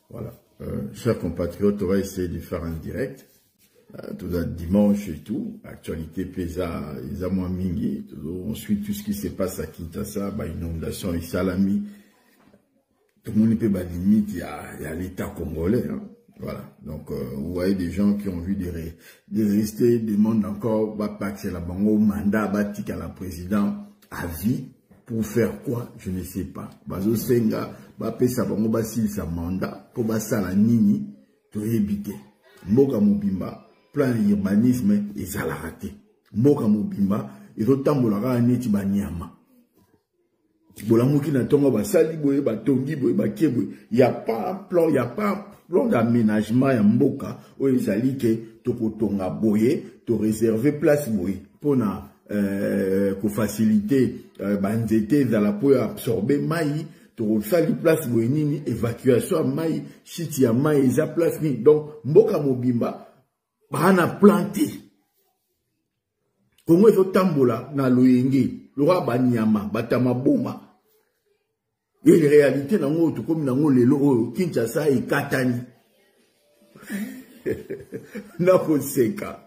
Voilà. Chers compatriotes, on va essayer de faire un direct. Tout le dimanche et tout. Actualité pesa, ils ont moins mingi. Ensuite, tout ce qui se passe à Kinshasa, inondation et salami. Tout le monde peut pas limite, il y a l'État congolais. Hein. Voilà. Donc, vous voyez des gens qui ont vu des rester, demandent encore, c'est la bango, mandat, batik à la présidente à vie. Pour faire quoi? Je ne sais pas. Bazo Senga, sa bango, basil sa mandat, pour basa la nini, to éviter. Moka Mobimba, plan urbanisme, et ça l'a raté. Moka Mobimba, et rotambolara neti banyama. Bolamuki na tonga basali boye, batongi boye, bakeboye. Il n'y a pas un plan, il n'y a pas un plan d'aménagement ya mboka, où ils allaient que tokotonga boye, to réserver place boye, pour na, pour faciliter, banzete, dans la pour absorber maï, to sali place boye nini, évacuation maï, chiti ya maï, isa place ni. Donc, mboka Mobimba, bana planté. Kongo ezo tambola na loyenge, lora banyama, batama boma. Et les réalités, comme dans le Kinshasa et Katani. Nakoseka,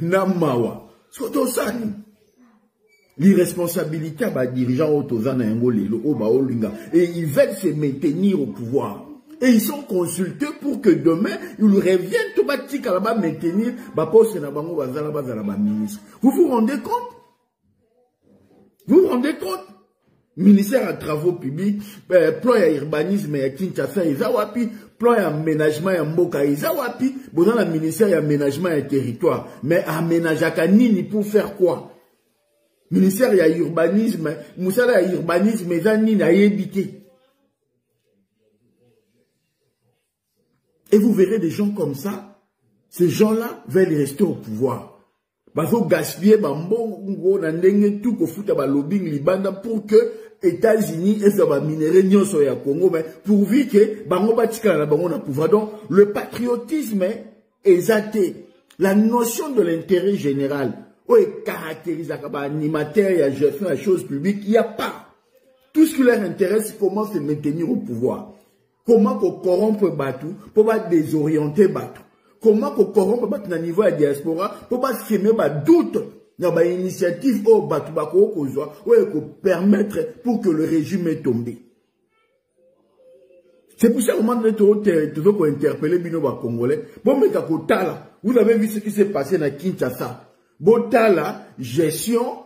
Namawa, Sotosani. L'irresponsabilité des dirigeants autozana et ils veulent se maintenir au pouvoir. Et ils sont consultés pour que demain, ils reviennent tout bâti à la bas maintenir, ministre. Vous vous rendez compte? Vous vous rendez compte? Ministère à travaux publics, plan à urbanisme et Kinshasa, Izawapi, plan à aménagement et Mboka, Izawapi, bon, le ministère à aménagement et territoire. Mais aménager à Nini pour faire quoi? Ministère à urbanisme, Moussala à urbanisme, et Zanini à éviter. Et vous verrez des gens comme ça, ces gens-là veulent rester au pouvoir. Bazo gaspiller bambongo na ndenge tout ko futa ba lobbying libanda pour que États-Unis et ça va minérer nyonso ya Congo mais pourvu que bango batika na bango na pouvoir. Donc le patriotisme est exalté. La notion de l'intérêt général ou caractérise ba animateur ya gestion de la chose publique, il y a pas. Tout ce qui leur intéresse, c'est comment se maintenir au pouvoir. Comment corrompre Batou pour pas désorienter Batou. Comment corrompre Batou na niveau de la diaspora pour pas semer doute dans une initiative au Batou Bako Kozwa ou permettre pour que le régime est tombé. C'est pour ça que moment toujours pour interpeller Bino Congolais. Bon, mais vous avez vu ce qui s'est passé dans Kinshasa. Bon, tala gestion,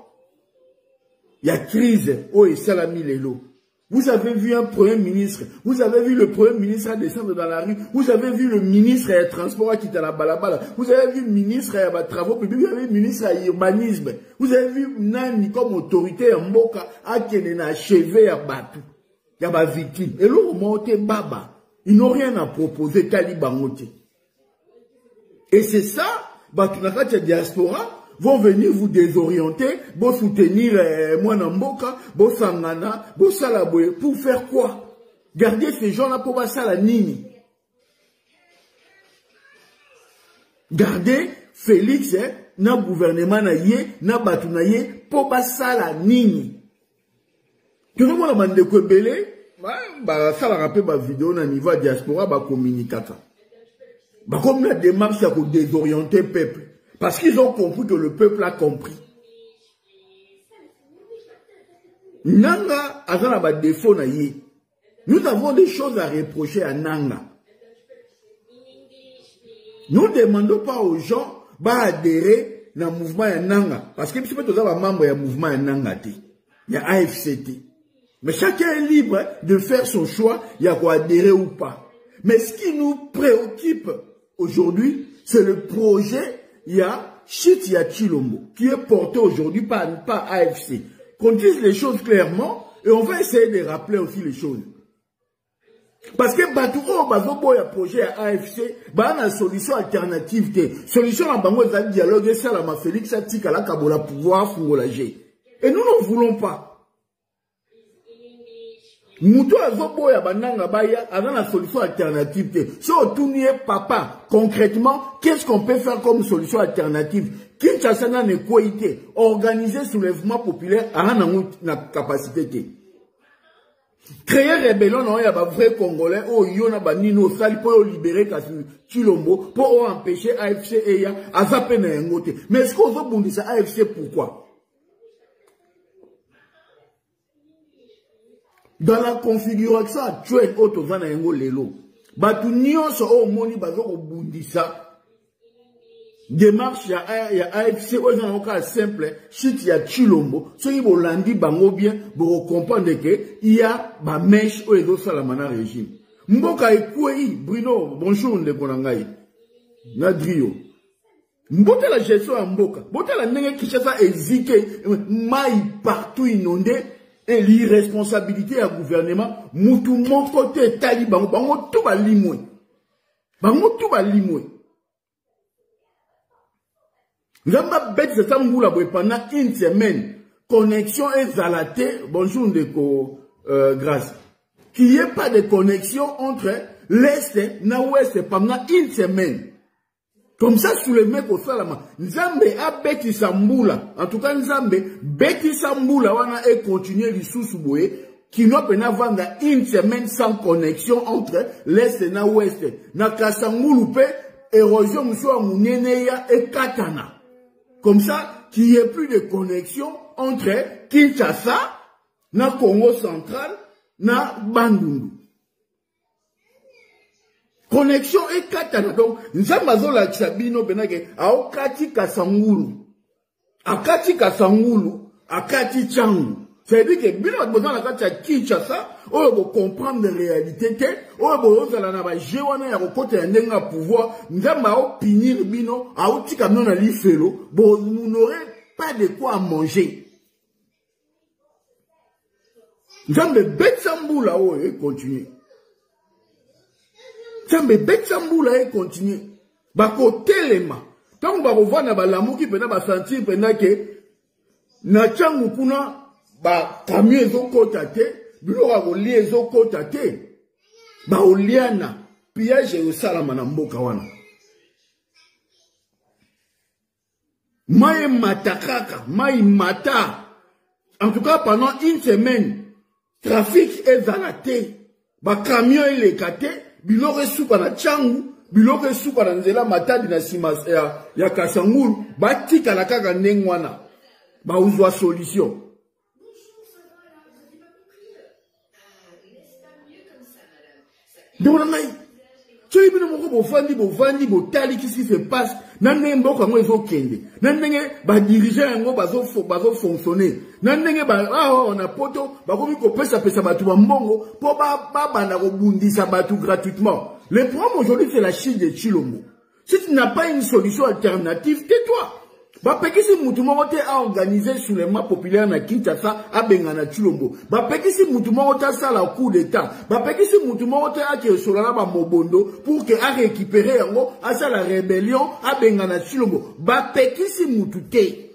il y a crise au Salami Lelo. Vous avez vu un premier ministre, vous avez vu le premier ministre à descendre dans la rue, vous avez vu le ministre des Transports qui était à la balabala, vous avez vu le ministre des Travaux publics, vous avez vu le ministre de l'Urbanisme, vous avez vu Nani comme autorité en Mboka à Kenen achevé à Batou. Il y a ma victime. Et l'autre monté Baba, ils n'ont rien à proposer, Talibangote. Et c'est ça, Batou Nakati diaspora, vont venir vous désorienter, vont soutenir moi Namboka, vont sangana, vont salaboye, pour faire quoi? Garder ces gens-là pour passer la nini. Garder Félix, na gouvernement na yé, na batu na yé, pour passer la nini. Tout le monde a demandé que belé, ça la rappelle ma vidéo na niveau diaspora, communicata. Comme la démarche pour désorienter le peuple. Parce qu'ils ont compris que le peuple a compris. Nanga a un défaut. Nous avons des choses à reprocher à Nanga. Nous ne demandons pas aux gens d'adhérer au mouvement Nanga. Parce que si vous êtes membre du mouvement Nanga, il y a AFCT. Mais chacun est libre de faire son choix, il y a quoi adhérer ou pas. Mais ce qui nous préoccupe aujourd'hui, c'est le projet. Il y a Chitia Chilombo qui est porté aujourd'hui par AFC. Qu'on dise les choses clairement et on va essayer de rappeler aussi les choses. Parce que Batouko, Bazobo, il y a projet à AFC, il y a une solution alternative. Solution à Bango, il y a un dialogue, et ça, la Félix, ça, Tikala, Kabola, pouvoir, Fungolagé. Et nous ne voulons pas. Moutou azobo ya bananga baya avant la solution alternative. Si on tourne papa, concrètement, qu'est-ce qu'on peut faire comme solution alternative? Kinshasa n'a pas été organiser soulèvement populaire à la capacité. Créer rébellion, il y a des vrais Congolais, oh, il y a des nino sali pour libérer Chilombo, pour empêcher AFC et ya, à zapper na ngote. Mais est-ce qu'on veut bondir ça AFC pourquoi? Dans la configuration actuelle, auto vana ngo lelo. Batu nyonso o moni bazo ko bundisa. Démarche ya AFC on a simple chute ya Chilombo ceux qui bolandi bango bien pour comprendre que il y a ba mèche o ezo sala mana régime mboka ekwei Bruno bonjour ndeko na ngai na Drio mboka la gestion ya mboka bota la ndenge Kinshasa ezike mai partout inondé et l'irresponsabilité ya gouvernement mutu moko te tali bango tout ba limwe nous avons bête de Samboula pendant une semaine. Connexion est zalaté. Bonjour, Ndeko, grâce. Qu'il n'y ait pas de connexion entre l'Est et l'Ouest pendant une semaine. Comme ça, sous le mec au Salama. Nzambe a bête Samboula. En tout cas, Nzambe, bête Samboula, wana et continuer du sous-souboye, qui n'a pas vendre une semaine sans connexion entre l'Est et l'Ouest. Nakasangoulupe, érosion, monsieur Mouneneya et Katana. Comme ça, qu'il n'y ait plus de connexion entre Kinshasa, na Congo central, na Bandundu. Connexion et Katana. Donc, nous avons la Tchabino Benake, à Okati Kasangulu, Akati Kasangulu, Akati Changu. C'est-à-dire que, bien, on a besoin de Kinshasa, on va comprendre les réalités, on va besoin de géoner à côté d'un pouvoir, nous allons pinir bino, à outil comme nous allons faire, bon, nous n'aurons pas de quoi manger. Nous allons bête Samboula, et continuer. Nous allons bête Samboula, et continuer. Bako telema. Tant que vous voyez, l'amour qui peut sentir, que, na changu kuna, ba camion ezo kota te biloko akolia ezo kota te ba oliana piège esalama na mboka wana mai matakaka mai mata en tout cas pendant une semaine trafic ezala te ba camion eleka te biloko esuka na changu biloko esuka na nzela matadi na sima ya Kasangulu batikala kaka ndenge wana ba uzwa solution. Donc, tu es venu bovandi, botali, qu'est-ce qui se passe? Nandenge mboka ngo ezo kende. Nandenge ba dirigeant ngo bazo fonctionner. Nandenge ba on a poto, ba komi ko pesa batu ba mbongo po ba banda ko bundisa batu gratuitement. Le problème aujourd'hui c'est la chute de Chilombo. Si tu n'as pas une solution alternative, tais-toi. Ba pekisi mutu moko te a organisé sur les maps populaires na Kinshasa a bengana Chilombo. Ba pekisi mutu moko te sala coup d'état. Ba pekisi mutu moko te a ke solala ba mobondo pour que a récupérer yango a sa la rébellion a bengana Chilombo. Ba pekisi mutu te.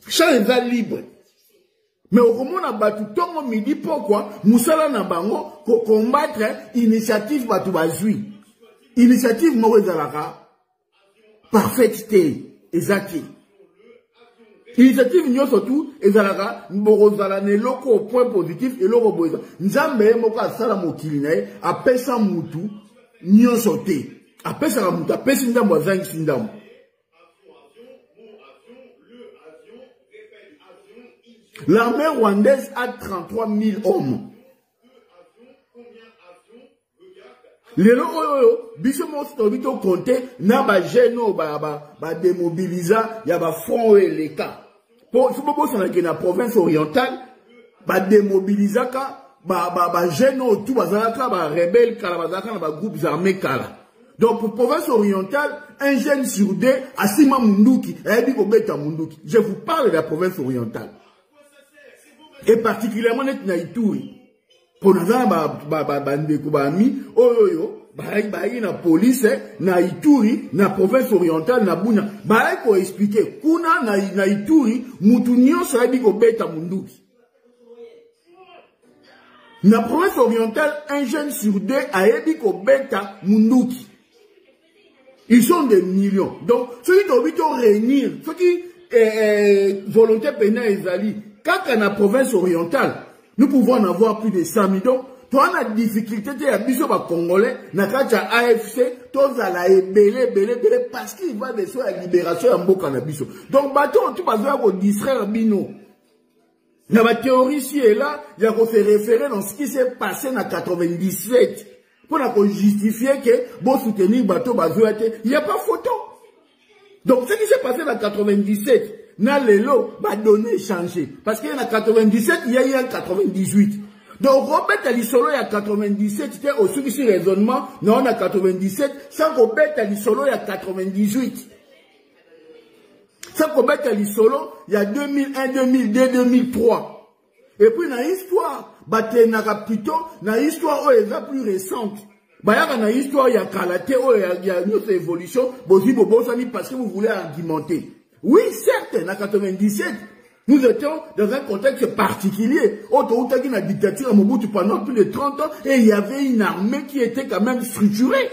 Champ libre. Mais au moment na batu tongo midi pourquoi musala na bango ko combattre initiative batu bazui. Initiative moko ezalaka parfaite te. Exact. Initiative nous surtout ezalaka mborozala ne loko au point positif et loko boza. Nzambe moko asala mokili na ye apesa mutu nyonso te. Apesa mutu apesi ndambo azangi sindambo. L'armée rwandaise a 33 000 hommes. Lelo oyo biso mo tobito compter na ba geno ba démobiliser ya ba front eleka po sobo sana ke na province orientale ba démobiliser ka ba geno tout bazalaka ba rebelle kala bazalaka na ba groupes armés kala. Donc pour province orientale un jeune sur deux asima munduki ebi ko beta munduki. Je vous parle de la province orientale et particulièrement net na Ituri. Pour nous ndeko bami oyo bayi na police na Ituri na province orientale na Bunia bayi ko expliquer kuna na Ituri mutu nyonso ayebi ko beta munduki. Na province orientale un jeune sur deux ayebi ko beta munduki. Ils sont des millions. Donc ceux qui doivent réunir, ceux qui volonté pénale ezali kaka na province orientale Nous pouvons en avoir plus de 100 000. Donc, toi, on a difficulté, il y a des Congolais, Nakacha AFC, tous à la belé, parce qu'il va de la libération en Mboka na biso. Donc, bateau, tout va faire distraire Bino. Il y a ma théorie ici et là, il y a qu'on fait référer dans ce qui s'est passé en 97. Pour justifier que, bon, soutenir bateau, il n'y a pas photo. Donc, ce qui s'est passé en 97, na lelo, ba donné changé. Parce qu'il y a en 97, il y a eu en 98. Donc, Robert Alisolo, il y a 97, c'était aussi ici raisonnement, non, on a 97, sans Robert Alisolo, il y a 98. Sans Robert Alisolo, il y a 2001, 2002, 2003. Et puis, dans l'histoire, plutôt, dans l'histoire, elle est plus récente. Dans l'histoire, il y a Kalaté, il y a une autre évolution, parce que vous voulez argumenter. Oui, certes, en 97, nous étions dans un contexte particulier. Autour de la dictature à Mobutu pendant plus de 30 ans, et il y avait une armée qui était quand même structurée.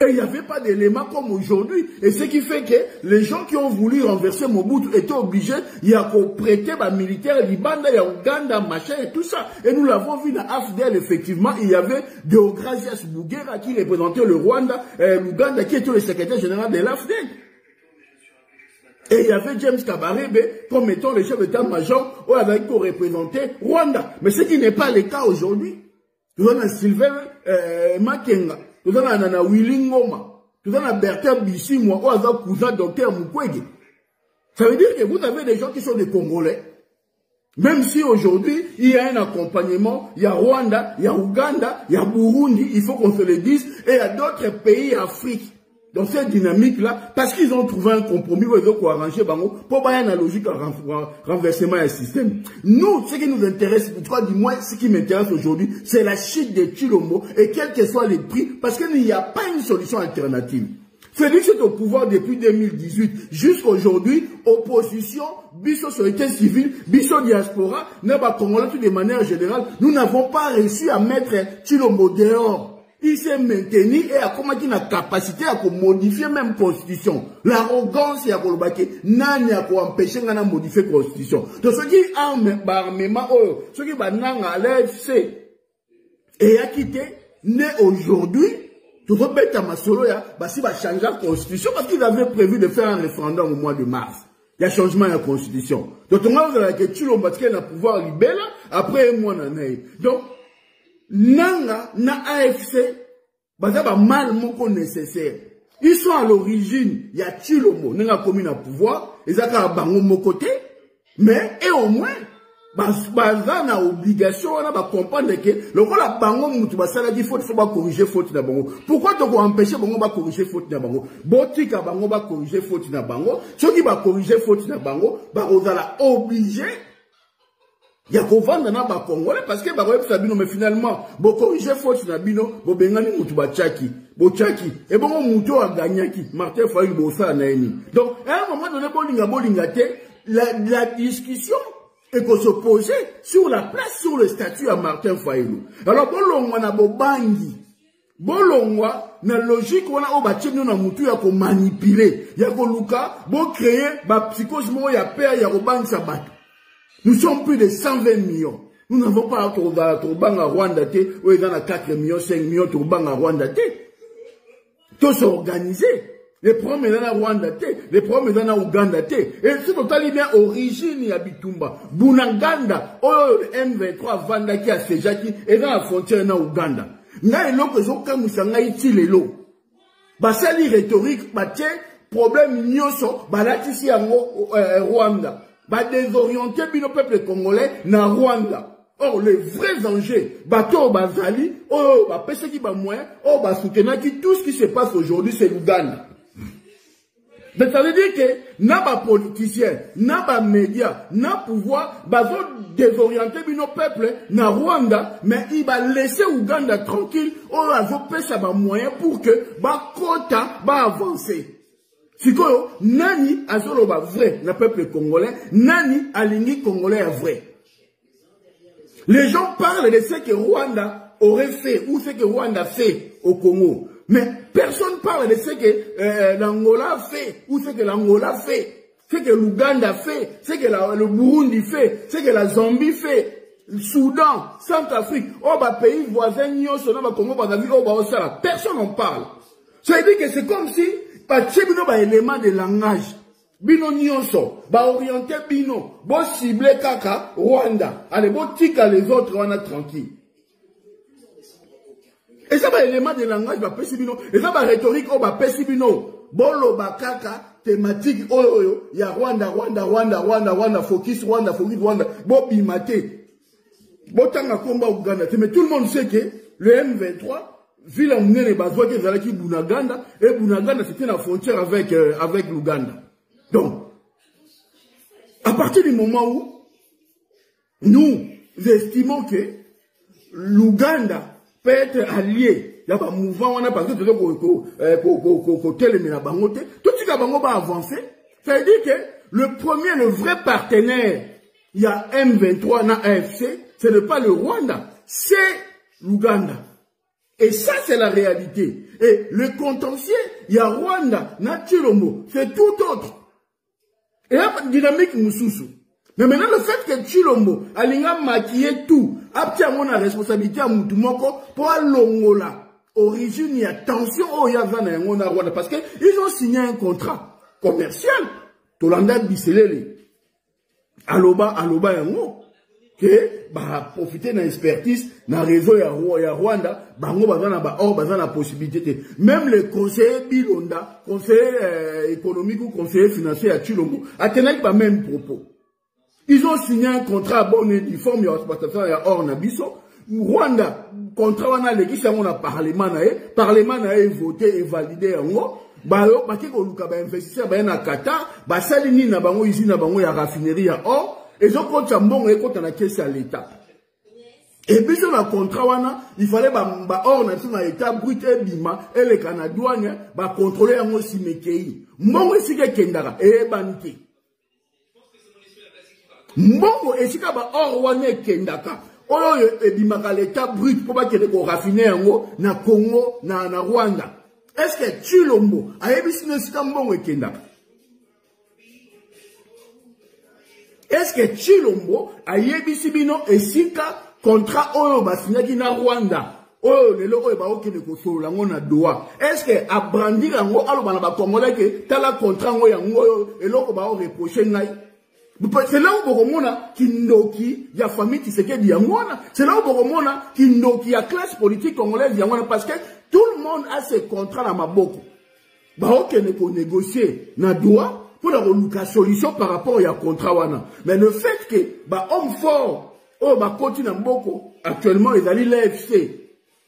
Et il n'y avait pas d'éléments comme aujourd'hui. Et ce qui fait que les gens qui ont voulu renverser Mobutu étaient obligés, il y a qu'au prêter les militaires, Libanda, il y a Ouganda, machin et tout ça. Et nous l'avons vu dans AFDL, effectivement, il y avait Deogracias Bugera qui représentait le Rwanda, l'Ouganda qui était le secrétaire général de l'AFDL. Et il y avait James Kabarebe comme étant le chef d'état-major avec pour représenter Rwanda. Mais ce qui n'est pas le cas aujourd'hui. Nous avons Sylvain Makenga, nous avons Willy Ngoma, nous avons Bertrand Bisimwa, nous avons cousin docteur Mukwege. Ça veut dire que vous avez des gens qui sont des Congolais. Même si aujourd'hui, il y a un accompagnement, il y a Rwanda, il y a Ouganda, il y a Burundi, il faut qu'on se le dise, et il y a d'autres pays d'Afrique. Dans cette dynamique-là, parce qu'ils ont trouvé un compromis où ils ont arrangé, pour pas une logique à renversement du système. Nous, ce qui nous intéresse, du moins, ce qui m'intéresse aujourd'hui, c'est la chute de Tshilombo, et quel que soit les prix, parce qu'il n'y a pas une solution alternative. Celui qui est au pouvoir depuis 2018, jusqu'à aujourd'hui, opposition, biso société civile, biso diaspora, n'est pas congolais de manière générale, nous n'avons pas réussi à mettre Tshilombo dehors. Il s'est maintenu et a commencé la capacité à modifier même la constitution. L'arrogance et à nani a empêché de modifier la constitution. Donc ceux qui armement, ceux qui banang à l'AFC et a quitté, né aujourd'hui, tout le monde à Masolo, si va changer la constitution parce qu'ils avaient prévu de faire un référendum au mois de mars. Il y a changement de la constitution. Donc on va voir que tu l'as pouvoir libérer après un mois d'année. Donc Nanga, na AFC, bazaba mal moko nécessaire. Ils sont à l'origine, il y a Tshilombo, n'a commis na pouvoir, ils ont à bango mon côté, mais, et au moins, baza na obligation, on a comprendre que, le rôle à bango moutou, ça dit faut corriger faute na bango. Pourquoi tu vas empêcher bango ba corriger faute na bango? Botika bango ba corriger faute na bango, ceux qui va corriger faute na bango, la obligé. Il y a qu'on vend dans les Congolais parce que mais finalement, bon corriger faute na bino, bon bengani mutu ba tchaki, bo tchaki, et bon mutu a gagné qui, Martin Fayulu bossa na eni. Donc à un moment donné, bolinga te, la discussion est qu'on se posait sur la place, sur le statut à Martin Fayulu. Alors bolongwa na bobangi, bolongwa na logique on a oba tcheno na mutu ya ko manipuler, ya ko luka, bo créer ba psychose mo ya père ya robangi sabat. Nous sommes plus de 120 millions. Nous n'avons pas Tourban à Rwanda, où il y en a 4 millions, 5 millions Tourban à Rwanda. Tous sont organisés. Les problèmes dans la Rwanda, les problèmes dans la Ouganda. Et c'est totalement bien origine à Bitumba. Bunaganda, M23, Vanda qui a Sejaki, et dans la frontière dans Ouganda. N'a et l'autre, ils ont comme ça, ici les lots. Basali rhétorique, problème nyoso, balatisi à Rwanda. Va désorienter le peuple congolais dans Rwanda. Or, les vrais enjeux, bateau bazali, pèse qui va moins, soutenir tout ce qui se passe aujourd'hui, c'est l'Ouganda. Donc, ça veut dire que, n'a pas politicien, n'a pas média, n'a pouvoir, désorienter nos peuples dans Rwanda, mais il va laisser Ouganda tranquille, ça va moyen pour que, quota, avancer. Sikoyo, nani azoloba vrai, le peuple congolais, nani alingi congolais vrai. Les gens parlent de ce que Rwanda aurait fait, ou ce que Rwanda fait au Congo. Mais personne parle de ce que l'Angola fait, ou ce que l'Angola fait. ce que l'Ouganda fait, ce que le Burundi fait, ce que la Zambie fait, le Soudan, Centrafrique, oh bah pays voisins, personne n'en parle. Ça veut dire que c'est comme si, par élément de langage, bino nyonso, ba orienté bino, bo ciblé kaka, Rwanda, allez, bo tika les autres, on a tranquille. Et ça va élément de langage, ba pesi bino, et ça va rhétorique, oh ba pesi bino, bolo ba kaka, thématique, oh yo yo, ya Rwanda, focus Rwanda, bo bimate. Botanga combat Ouganda, mais tout le monde sait que le M23, vu la monnaie les bases, qui est qui Bunaganda, et Bunaganda c'était la frontière avec l'Ouganda. Donc, à partir du moment où nous estimons que l'Ouganda peut être allié, il y a un mouvement, on a parce que tout ce qui va avancer, ça veut dire que le vrai partenaire, il y a M23 dans AFC, ce n'est pas le Rwanda, c'est l'Ouganda. Et ça, c'est la réalité. Et le contentieux, il y a Rwanda, Chilombo, c'est tout autre. Et là, dynamique Moussoussou. Mais maintenant, le fait que Chilombo, Alinga maquiller tout, abtiamon la responsabilité à Moutoumoko, pour l'Ongola, origine, il y a tension, oh, il y a Rwanda, parce qu'ils ont signé un contrat commercial. Tolanda Bisselele. Aloba, yango. Que, bah, profiter de l'expertise, dans le réseau, il y a Rwanda, bango, la possibilité. Même les conseillers Bilonda, conseillers économiques ou conseillers financiers à Chilombo, atteignent pas même propos. Ils ont signé un contrat bon et difforme, il y a hors Nabiso. Rwanda, contrat, on a l'église, on a parlement a voté et validé en haut. Bah, parce que l'on a investi à Qatar, bah, ça, l'ini na bango, ici, na bango, il y a raffinerie à or. Et donc, quand tu as bon, quand on a caisse à l'État. Et puis, sur le contrat, il fallait, or, on a l'État brut et bima, et les Canadiens, contrôler un aussi mékei. Mbongo, ici, kendara, et banité. Mbongo, ici, or, wane kendaka. Olo, et bima, l'État brut, pour pas qu'il y ait des raffinés na Congo, na Rwanda. Est-ce que Chilombo, a yebisi ne sika mbongo kendaka? Est-ce que Chilombo a yebisi bino esika contrat oyo basinyaki na Rwanda? Oyo lelo oyo ba okene ko solola ngo na doa. Est-ce que a brandir yango aloba na ba congolais que tala contrat ngo yango eloko ba o reprocher ngai? C'est là où Boromona kindoki ya famille Tshisekedi yangona. C'est là où Boromona kindoki ya classe politique congolaise yangona parce que tout le monde a ses contrats dans ma boko. Ba okene ko négocier na doa. Pour la solution par rapport à contrat wana. Mais le fait que, homme fort, continue beaucoup, actuellement, ils allaient l'AFC,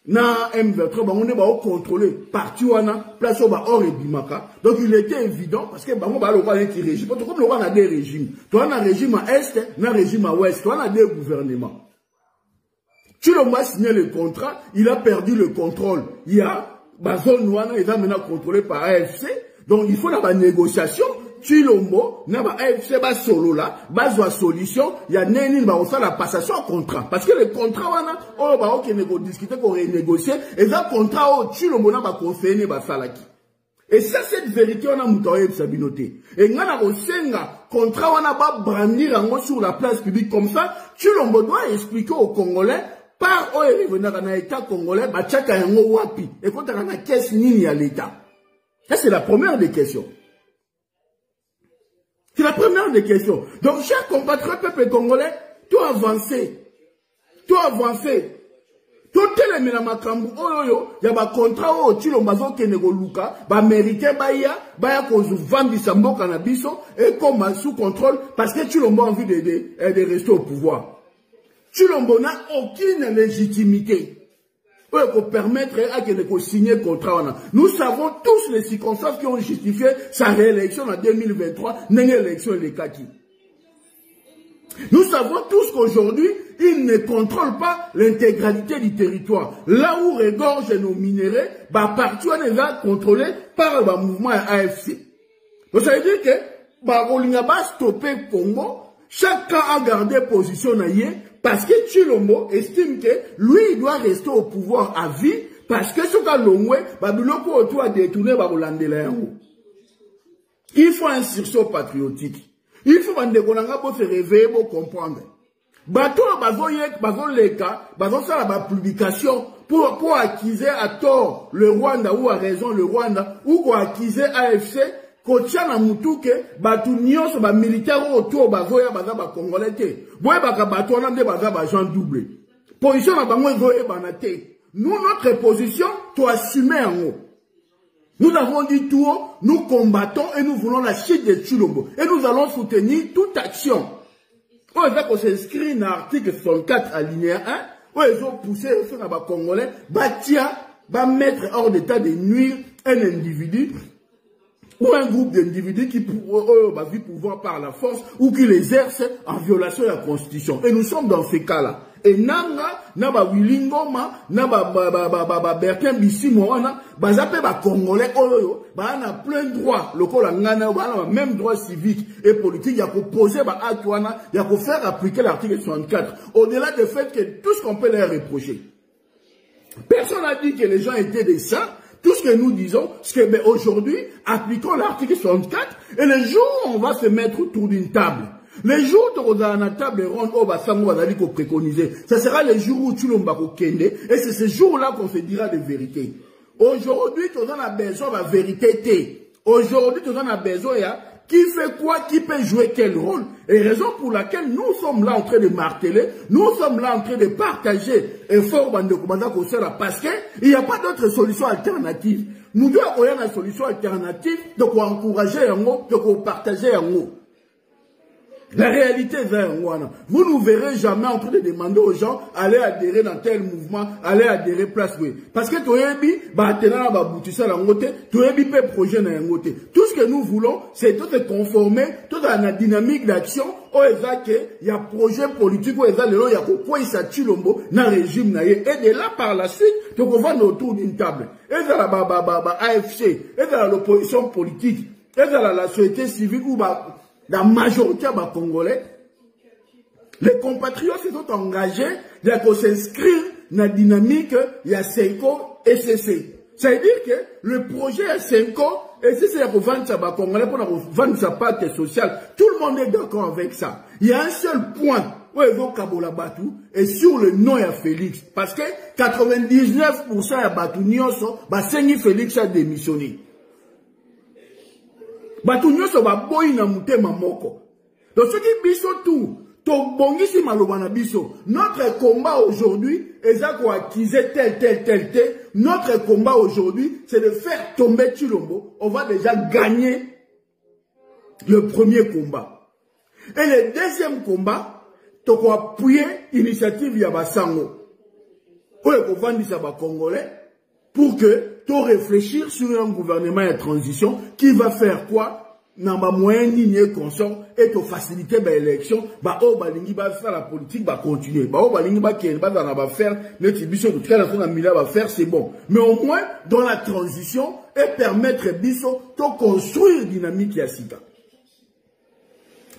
na M23, on est contrôlé, parti wana, place au hors et bimaka. Donc il était évident, parce que, on va le régime. Comme le roi a des régimes. Toi, on a un régime à Est, on a un régime à Ouest. Toi, on a des gouvernements. Tu l'as signé le contrat, il a perdu le contrôle. Il y a, zone wana, il a maintenant contrôlé par AFC. Donc il faut la négociation. Chilombo, n'a pas AFC ba solo là, base de solution, il y a neni ba on fait la passation au contrat. Parce que le contrat wana, on va discuter, qu'on renégocier, et ça contrat au Chilombo n'a pas conseillé ba salaki. Et ça, cette vérité, on a moutoyé sa binoté. Et on a senga contrat wana ba brandir en sur la place publique comme ça, Chilombo doit expliquer aux Congolais, par où il revenir dans l'État congolais, ba tchaka yango wapi. Et quand on a caisse nini à l'État. Ça, c'est la première des questions. C'est la première des questions. Donc, chers compatriotes, peuple congolais, tout avancé. Tout avancé. Tout télémé na makambu, y a ba contrat, Chilombazo kenego luka, ba mérité baya kozu vandi sambo canabiso, et comme sous contrôle, parce que Chilombo a envie de rester au pouvoir. Chilombo n'a aucune légitimité. Pour permettre à qu'il ait signé contrat. Nous savons tous les circonstances qui ont justifié sa réélection en 2023, n'est l'élection de Kaki. Nous savons tous qu'aujourd'hui, il ne contrôle pas l'intégralité du territoire. Là où regorge nos minéraux, partout on est contrôlé par le mouvement AFC. Donc ça veut dire que, on n'a pas stoppé Congo, chacun a gardé position parce que Chilombo estime que lui, il doit rester au pouvoir à vie parce que ce cas Longwe, Babiloko autour a détourné Barolandela. Il faut un sursaut patriotique. Il faut se réveiller pour comprendre. Bateau, la publication pour accuser à tort le Rwanda ou à raison le Rwanda ou pour accuser AFC, kotia na mutuke, batu nyonso ba militaire autour bazoya baza ba congolais te. Boye baka batu wana nde baza ba gens double. Position na bango ezoye banate. Nous, notre position, tu assumer en haut. Nous avons dit tout haut, nous combattons et nous voulons la chute de Tshilombo. Et nous allons soutenir toute action. On va s'inscrire dans l'article 64 alinéa 1, où ils ont poussé les Congolais, va mettre hors d'état de nuire un individu ou un groupe d'individus qui va pouvoir par la force ou qui les exerce en violation de la Constitution. Et nous sommes dans ces cas-là. Et nanga, naba Willingoma, naba Bertin Bissimo, bazape ba Congolais, ba na plein droit, le col ngana, ba même droit civique et politique, y'a pour poser ba atouana, y'a pour faire appliquer l'article 64. Au-delà du fait que tout ce qu'on peut leur reprocher. Personne n'a dit que les gens étaient des saints. Tout ce que nous disons, c'est que aujourd'hui, appliquons l'article 64 et le jour où on va se mettre autour d'une table, les jours où on a une table ronde, on va préconiser. Ce sera les jours où tu l'as kende et c'est ce jour-là qu'on se dira des vérités. Aujourd'hui, tu as besoin de la vérité. Aujourd'hui, tu as besoin de qui fait quoi, qui peut jouer quel rôle. Et raison pour laquelle nous sommes là en train de marteler, nous sommes là en train de partager effort parce qu'il n'y a pas d'autre solution alternative. Nous devons avoir une solution alternative de quoi encourager un mot, de quoi partager un mot. La réalité est vous ne verrez jamais en train de demander aux gens allez adhérer dans tel mouvement, allez adhérer place. Parce que tout ce que nous voulons, c'est tout se conformer, toute la dynamique d'action, il y a projet politique, il y a quoi il s'attire dans le régime. Et de là par la suite, on va autour d'une table. Et dans la AFC, et dans l'opposition politique, et dans la société civile ou la majorité des Congolais, les compatriotes se sont engagés pour s'inscrire dans la dynamique de Senko et SCC. Ça veut dire que le projet Senko et SCC pour vendre sa Congolais, pour vendre sa pâte sociale, tout le monde est d'accord avec ça. Il y a un seul point où il faut Kabola Batou et sur le nom de Félix. Parce que 99% de Batou Nyonso, Félix a démissionné. Batu nyoso ba boyi na mutema moko. Donc ce qui biso tout, to bongisi maloba na biso. Notre combat aujourd'hui est à acquiser tel. Notre combat aujourd'hui, c'est de faire tomber Tshilombo. On va déjà gagner le premier combat. Et le deuxième combat, to ko appuyer initiative ya basango. Oye ko vandisa ba Congolais pour que tu réfléchir sur un gouvernement de transition qui va faire quoi dans ma moyenne lignée consort et te faciliter l'élection, balingi va faire la politique, va continuer. Balingi va faire, va faire, c'est bon. Mais au moins, dans la transition, et permettre biso de construire une dynamique yassika.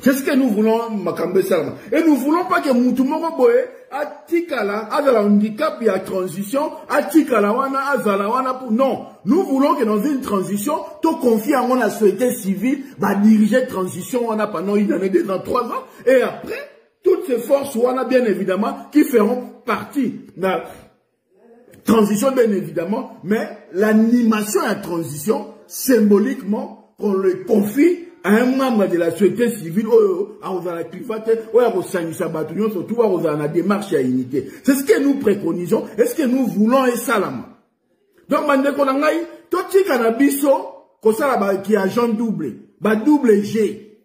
C'est ce que nous voulons, Makambe Salama. Et nous ne voulons pas que Moutoumoro Boye, Atikala, Azala handicap et la transition, Atikala wana, Azala wana pour. Non. Nous voulons que dans une transition, tout confier à la société civile, va diriger la transition, on a pendant une année, 2 ans, 3 ans. Et après, toutes ces forces, on a bien évidemment, qui feront partie de la transition, bien évidemment, mais l'animation à la transition, symboliquement, qu'on le confie à un membre de la société civile, à la clivate, surtout à la démarche à unité. C'est ce que nous préconisons, et ce que nous voulons et salama. Donc, tout ce cannabiso, qui a agent double, double G.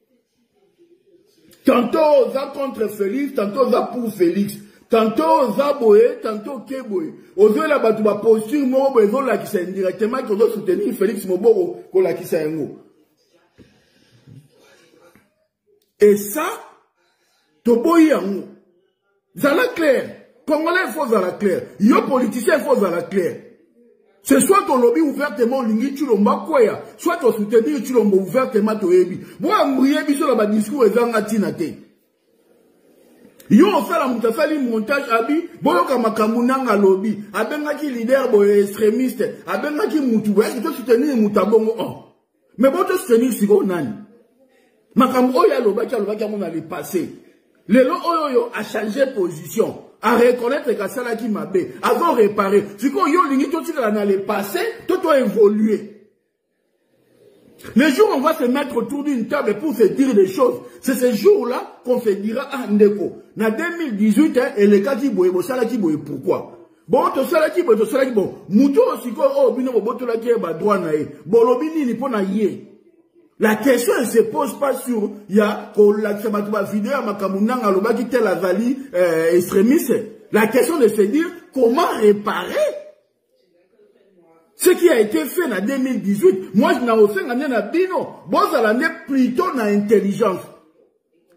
Tantôt on a contre Félix, tantôt on a pour Félix. Tantôt on a boé, tantôt Keboé. Aujourd'hui, la posture, moi, la qui s'est indirectement, qu'on doit soutenir Félix Moboro, qu'on l'a qui s'est un mot. Et ça, Toboyi Yango. Zala clair. Congolais, il faut Zala clair. Yo politicien, il faut Zala clair. C'est soit ton lobby ouvertement lingi Tshilombo kwaya, soit ton soutenir Tshilombo ouvertement toyebi. Moi, mouyebi sur la discours et zanga tinate. Yo on fait la moutafali montage abi, boyoka makamunanga lobby, abenga ki leader boy extrémiste, abenga ki moutou, est-ce que tu soutenir moutabongo? Mais bon, tu soutenir si on a. Makambo ya lobaki on a le passé. Le lo oyo a changé position. À reconnaître que ça là qui m'a bé. Avant réparer. Si qu'on yo lingi tout dans le passé, tout a évolué. Les jours où on va se mettre autour d'une table pour se dire des choses, c'est ce jour-là qu'on se dira, ah, Ndeko, na 2018, et les cas qui boye, ça là qui boye, pourquoi? Bon, tout ça là qui boye, tout ça là qui boye, mouton aussi, oh, bino, bon, tout là qui est, bah, droit naïe, bon, l'obini, ni pas naïe. La question, elle se pose pas sur, il y a, qu'on l'a, ça m'a trouvé vidéo, à Makamounang, à l'oba qui tel la vali, extrémiste. La question de se dire, comment réparer ce qui a été fait en 2018, moi je n'ai aussi un bino. Bon, ça l'année plutôt na intelligence.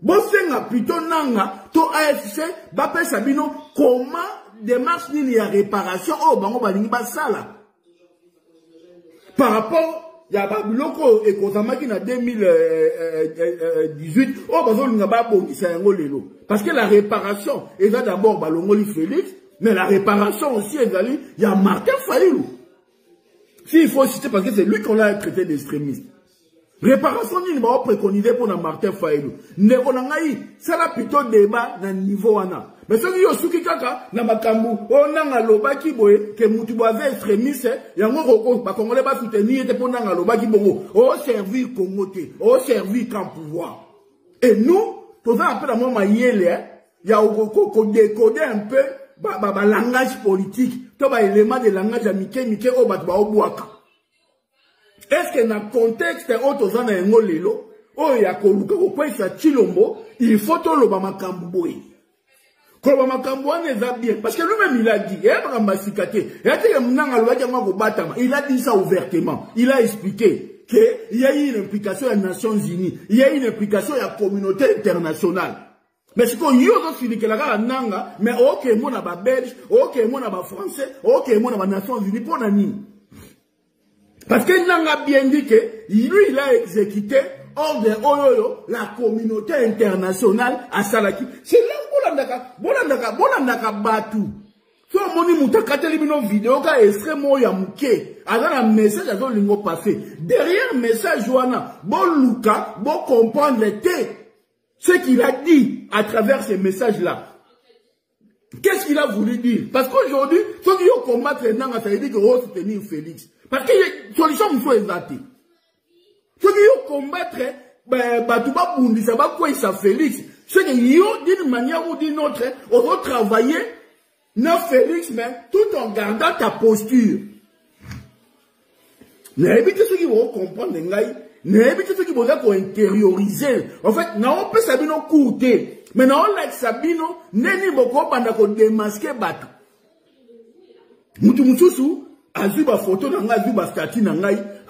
Bon, c'est plutôt nanga, to AFC, bapé sabino, comment démarche ni la réparation, oh, bango balingi basala. Par rapport, il y a Babiloko et Kozamaki en 2018, oh, bazo linga babo qui s'est lelo. Parce que la réparation, est là d'abord Balongoli Félix, mais la réparation aussi, il y a Martin Fayulu. S'il faut citer, parce que c'est lui qu'on a traité d'extrémiste. Réparation, il va préconiser pour Martin Fayulu. Ça va plutôt débat dans le niveau. Mais ce qui est aussi kaka, na makambu, on a loba ki boye, que moutou avait extrémiste, et en gros, pas qu'on va soutenir, et pour n'a loba ki boye, au servir Congoté, au servir qu'en pouvoir. Et nous, tout ça, un peu dans mon maïele, il y a au décoder un peu, langage politique. Élément de langage amiqué, Mike au batba au boaka. Est-ce que dans le contexte où tu as un lelo, où il y a un point de Chilombo, il faut que le Bamakamboui. Quand le Bamakamboui n'est bien, parce que lui-même il a dit, il a dit ça ouvertement, il a expliqué qu'il y a eu une implication des Nations Unies, il y a eu une implication de la communauté internationale. Mais c'est qu'on y a aussi dit que la nanga, mais ok, mon ba belge, ok, mon ba français, ok, mon ba Nations Unies pour nani. Parce que nanga bien dit que lui il a exécuté hors de oyoyo la communauté internationale à Salaki. C'est là où bolandaka batu. So moni mutakateli bino vidéo ka extrêmement ya muke. Alors un message à lingo passé. Derrière message wana, bon luka, bon comprendre ce qu'il a dit à travers ces messages-là. Qu'est-ce qu'il a voulu dire? Parce qu'aujourd'hui, ceux qui ont combattu les Nanga, ça veut dire que vous soutenir Félix. Parce que la solution, il faut exalter. Ceux qui ont combattu, Batouba Bundi, ça va quoi ça Félix? Ceux qui ont d'une manière ou d'une autre, on va travailler, non Félix, mais tout en gardant ta posture. N'évitez ceux qui vont comprendre, n'évitez ceux qui vont intérioriser. En fait, on peut sabino coûter. Mais non, on sabino, n'est beaucoup pendant qu'on démasque bateau. Moutoumoussou, a vu ma photo, a vu ma statue,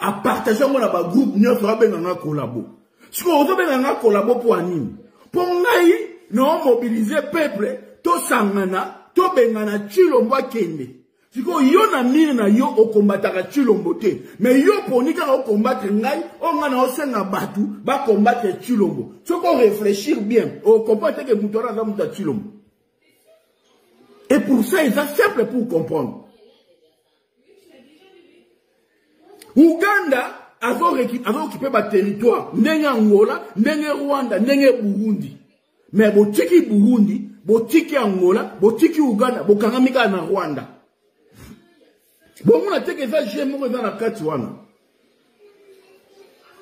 a partagé mon groupe, nous avons un collabo. Ce qu'on a un collabo pour anime. Pour nous, nous mobiliser peuple, to sangana, to bengana chilombo kende. Si yo na mire na yo o combattre Chilombo te, mais yo poni ka o combattre ngai, o ngana o senga batu ba combattre Chilombo. Si on réfléchir bien, o combattre que mutora za muta Chilombo. Et pour ça, c'est simple pour comprendre. Ouganda a occupé ba territoire, ndenge Angola, ndenge Rwanda, ndenge Burundi. Mais bo tiki Burundi, bo tiki Angola, bo tiki Ouganda, bo kangamika na Rwanda. Bon, on a dit que ça, j'ai mon dans la Katuana.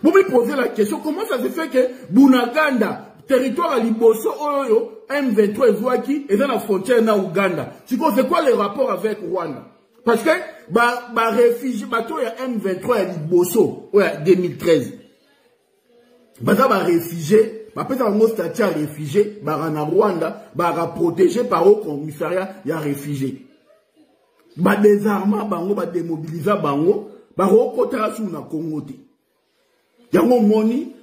Vous me posez la question, comment ça se fait que Bunaganda, territoire à Liboso, M23 Zouaki, est dans la frontière na Ouganda? C'est quoi le rapport avec Rwanda? Parce que, réfugié, il y a M23 à Liboso, ouais, 2013. Réfugié, peut-être un statut à réfugié, en Rwanda, protégé par au commissariat, il y a réfugié. Désarmement bango, démobiliser bango, kotara sou na Congo te. Yango moni,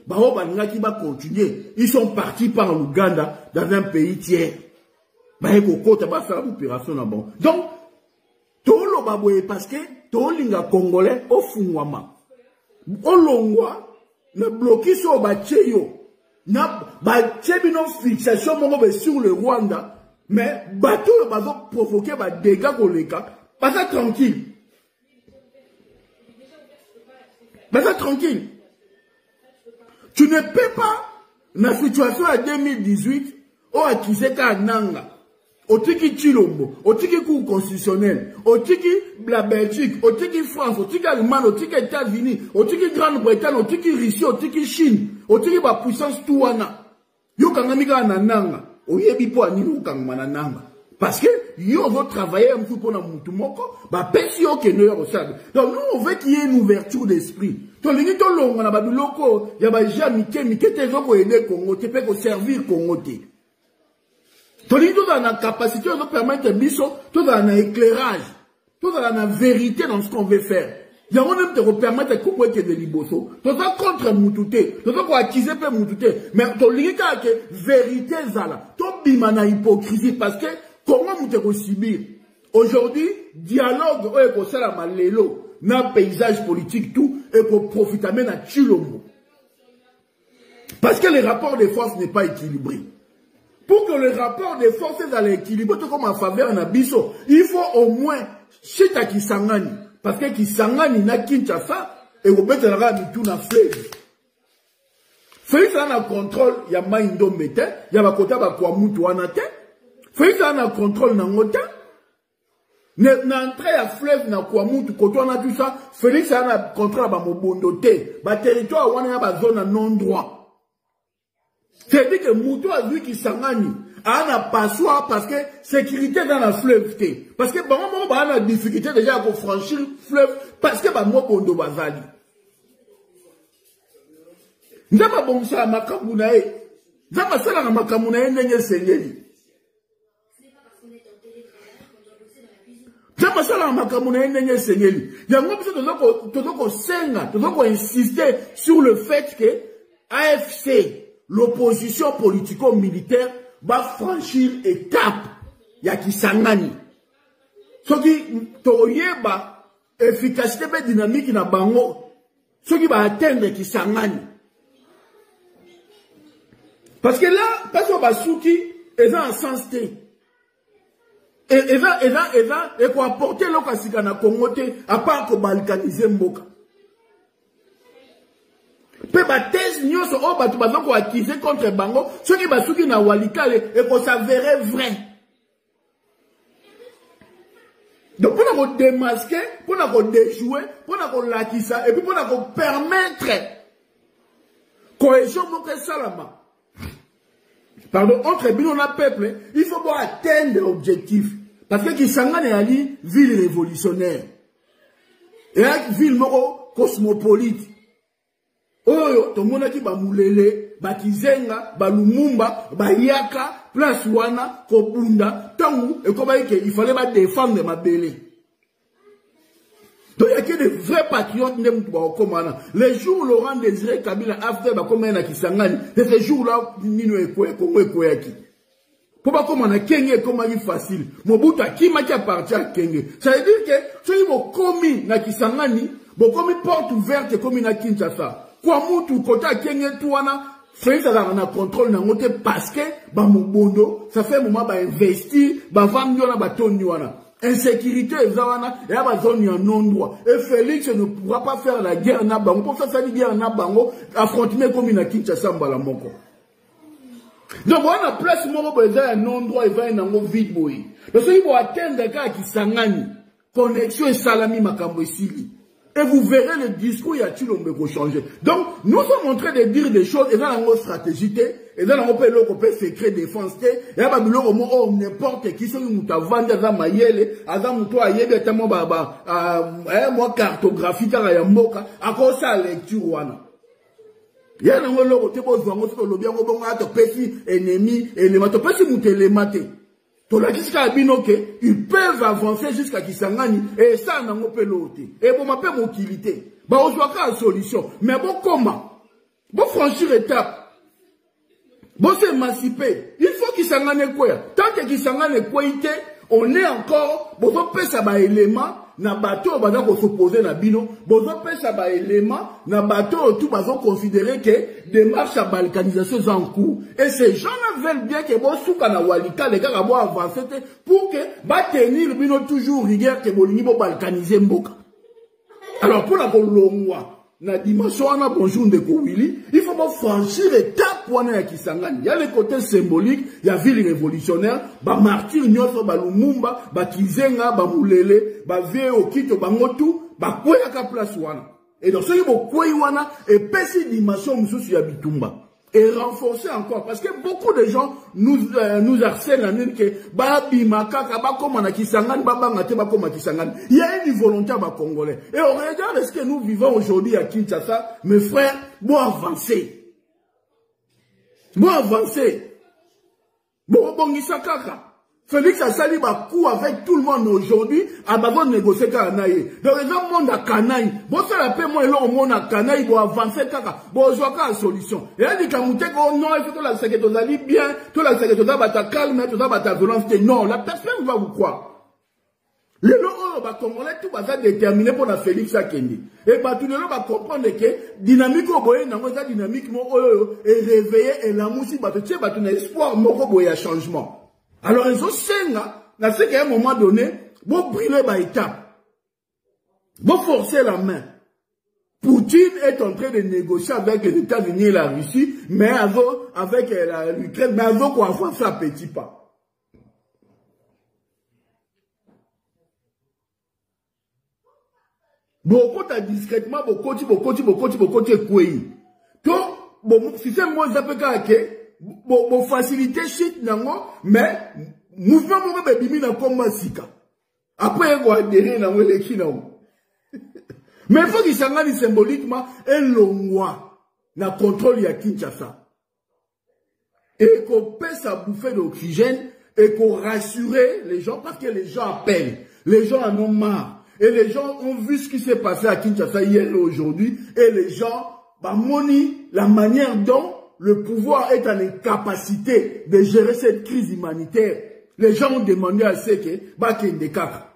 qui va continuer. Ils sont partis par l'Ouganda dans un pays tiers. Kota va faire l'opération là bon. Donc, tolo baboye parce que tolinga congolais au fungwama. Olongwa na bloqué sur bacheyo. Na bachebino fixation mongo sur le Rwanda. Mais bateau va provoquer des dégâts koleka. Pas ça tranquille. Pas ça tranquille. Tu ne peux pas, dans la situation à 2018, au Akiseka Nanga, au Tiki Chilombo, au Tiki Cour constitutionnel, au Tiki la Belgique, au Tiki France, au Tiki Allemagne, au Tiki États-Unis, au Tiki Grande-Bretagne, au Tiki Russie, au Tiki Chine, au Tiki ba puissance touana. Yo kangamika Nanga, au Yebipo Aninu Kangananga. Parce que yo veut travailler un peu pour la moutumoko, bah pèse yo que nous ressemble. Donc nous on veut qu'il y ait une ouverture d'esprit. Donc les gens longs on a babi loko, y a ba jamais mike te zo ko aider Congo, te peut servir Congo te. Donc les gens ont la capacité de permettre biso, tout dans un éclairage, tout dans la vérité dans ce qu'on veut faire. Il y a même te permettre de comprendre de liboso. Tu vas contre Moutouté. Tu vas accuser peu Moutouté. Mais tu lis que vérité zala. Tu bimana hypocrisie parce que comment vous subir? Aujourd'hui, dialogue, on est la malélo, dans paysage politique, tout, et pour profiter même à Chilombo. Parce que le rapport des forces n'est pas équilibré. Pour que le rapport des forces soit équilibré, comme en faveur d'un biso, il faut au moins, chita Kisangani. Parce que Kisangani n'a Kinshasa, et au bet de la tout na fleuve. Félix a un contrôle, il y a Maindo Mete, il y a Bakota Bakwamutu Anate. Félix a un contrôle dans l'OTAN. N'entrée à fleuve na Kwamutu, quand on a tout ça, Félix a un contrôle à Mobondoté. Ba territoire, on a une zone non droit. C'est-à-dire que Moutou a vu qu'il s'engage. A un passoire parce que sécurité dans la fleuve. Parce que bon, on a une difficulté déjà pour franchir le fleuve parce que Mobondo Bazali. Ndama bon ça Makamunae. Ndama ça la Makamunae n'est sengeli. Ndama ça la Makamunae n'est sengeli. Il y a un peu insister sur le fait que AFC, l'opposition politico-militaire, va franchir étape. Ya Kisangani. Ce qui toyeba efficacité et dynamique na bango. Ce qui va atteindre Kisangani. Parce que là, parce qu'on va souki, ils ont un sens T. Et qu'on apporter l'occasion à Congo, à part qu'on balkaniser Mboka. Pe ba thèse nyonso o batu bazo ko accuser contre bango soki basuki na walikale et qu'on s'avérait vrai. Donc pour nous démasquer, pour nous déjouer, pour nous l'acquisa et puis pour nous permettre cohésion mon salama. Pardon, entre bino na peuple, il faut pas atteindre l'objectif parce que Kisangani ali ville révolutionnaire. Et une ville moko cosmopolite. Oh, tout le monde qui ba mulele, ba kizenga, ba lumumba, ba yaka, place wana, kobunda, tangu, et comme il fallait pas défendre ma belle. Donc il y a que des vrais patriotes les jours où Laurent Désiré Kabila a fait comme un Kisangani, c'est ces jours-là, Nino et Kongo et Koyaki. Pour pas comme on a Kenge comme un facile. Mobutu qui m'a appartient à Kenge. Ça veut dire que ceux qui ont commis na Kisangani, bon comme une porte ouverte comme une Kinshasa. Kwa mutu kota Kenya tuana Félix a un contrôle na ngote parce que ba mobondo ça fait moment ba investir ba vendre na ba tonywana insécurité ezawana et ba zone ya non droit et Félix ne pourra pas faire la guerre na bango pour ça dit guerre na bango affronter comme une Kinshasa mbala moko. Donc on a place moko beza non droit et va na ngo vide boy parce que il faut atteindre ka Kisangani connexion et salami makambo esili. Et vous verrez le discours, il y a tout le monde changer. Donc, nous sommes en train de dire des choses, et dans la stratégie, et dans la secret défense, et là, oh, n'importe qui, sont nous vendre à Mayele, à Zamuto, à Yebe, à moi, cartographie, à Yamboka, à cause de la lecture, wana. Il y a un peu de choses, ennemi, ils peuvent avancer jusqu'à Kisangani et ça n'a pas l'autre. Et bon, ma paix mobilité. Bah, on doit faire une solution. Mais bon, comment? Bon, franchir étape. Bon, s'émanciper. Il faut Kisangani quoi? Tant que Kisangani quoi, on est encore, bon, on peut ça, bah, élément. Na bateau, on va s'opposer na bino. Bon, on peut ça, bah, élément. Na bateau, tout, va considérer que des marches à balkanisation sont en cours. Et ces gens-là veulent bien que bon, souka na walika, les gars, vont avancer pour que, bah, tenir bino toujours rigueur que bon, niveau balkaniser mboka. Alors, pour la longwa, na dimanche wana bonjour ndeko Willy, il faut franchir étape wana ya Kisangani. Il y a le côté symbolique, il y a ville révolutionnaire, ba martyr nyonso ba Lumumba, ba Kizenga, ba Mulele, ba Vie Okito, ba Ngotu, ba kwea ka place wana. Et donc ce bo kwea wana et pesi dimension mususu ya bitumba. Et renforcer encore, parce que beaucoup de gens nous harcèlent en même que Babi Makaka, Bakoma Kisangani, Babangate, Bakoma Kisangani. Il y a une volonté à Congolais. Et on regarde ce que nous vivons aujourd'hui à Kinshasa, mes frères, bon avancer. Bon avancer. Bon Bongisakaka. Félix a sali coup avec tout le monde aujourd'hui, à besoin de négocier Kanaï. Donc les gens monde à Kanaï. Bon, ça la paix, moi, et là, au monde à Kanaï, bon, avancer Kaka. Bon, je vois la solution. Et là, dit Kamouté, oh non, il faut que la sécurité bien, tout la sécurité va ta calme, tout ça va ta violence. Non, la personne va vous croire. Le lot, va Congolais, tout va déterminer pour la Félix Akende. Et bah, tout le monde va comprendre que dynamique au boye, n'a pas dynamique, mon est réveillé, et la mousse, bah, tu sais, bah, tu as espoir, mon boye, changement. Alors, ils ont dans ce qu'à un moment donné, vous brûlez par étape. Vous forcez la main. Poutine est en train de négocier avec les États-Unis et la Russie, mais avec l'Ukraine, mais avec quoi avancer à petits pas. Beaucoup t'as discrètement, beaucoup, quoi. Donc, si c'est moi, ça peut bon facilité shit nango mais mouvement mo be bimi na komba sika après ko adhérer na wele ki nango mais faut qu'il s'engage symboliquement un longwa na contrôle ya Kinshasa et qu'on pèse à bouffer d'oxygène et qu'on rassurer les gens parce que les gens appellent, les gens en ont marre et les gens ont vu ce qui s'est passé à Kinshasa hier et aujourd'hui et les gens bah moni la manière dont le pouvoir est en incapacité de gérer cette crise humanitaire. Les gens ont demandé à ce que Bakende Kaka.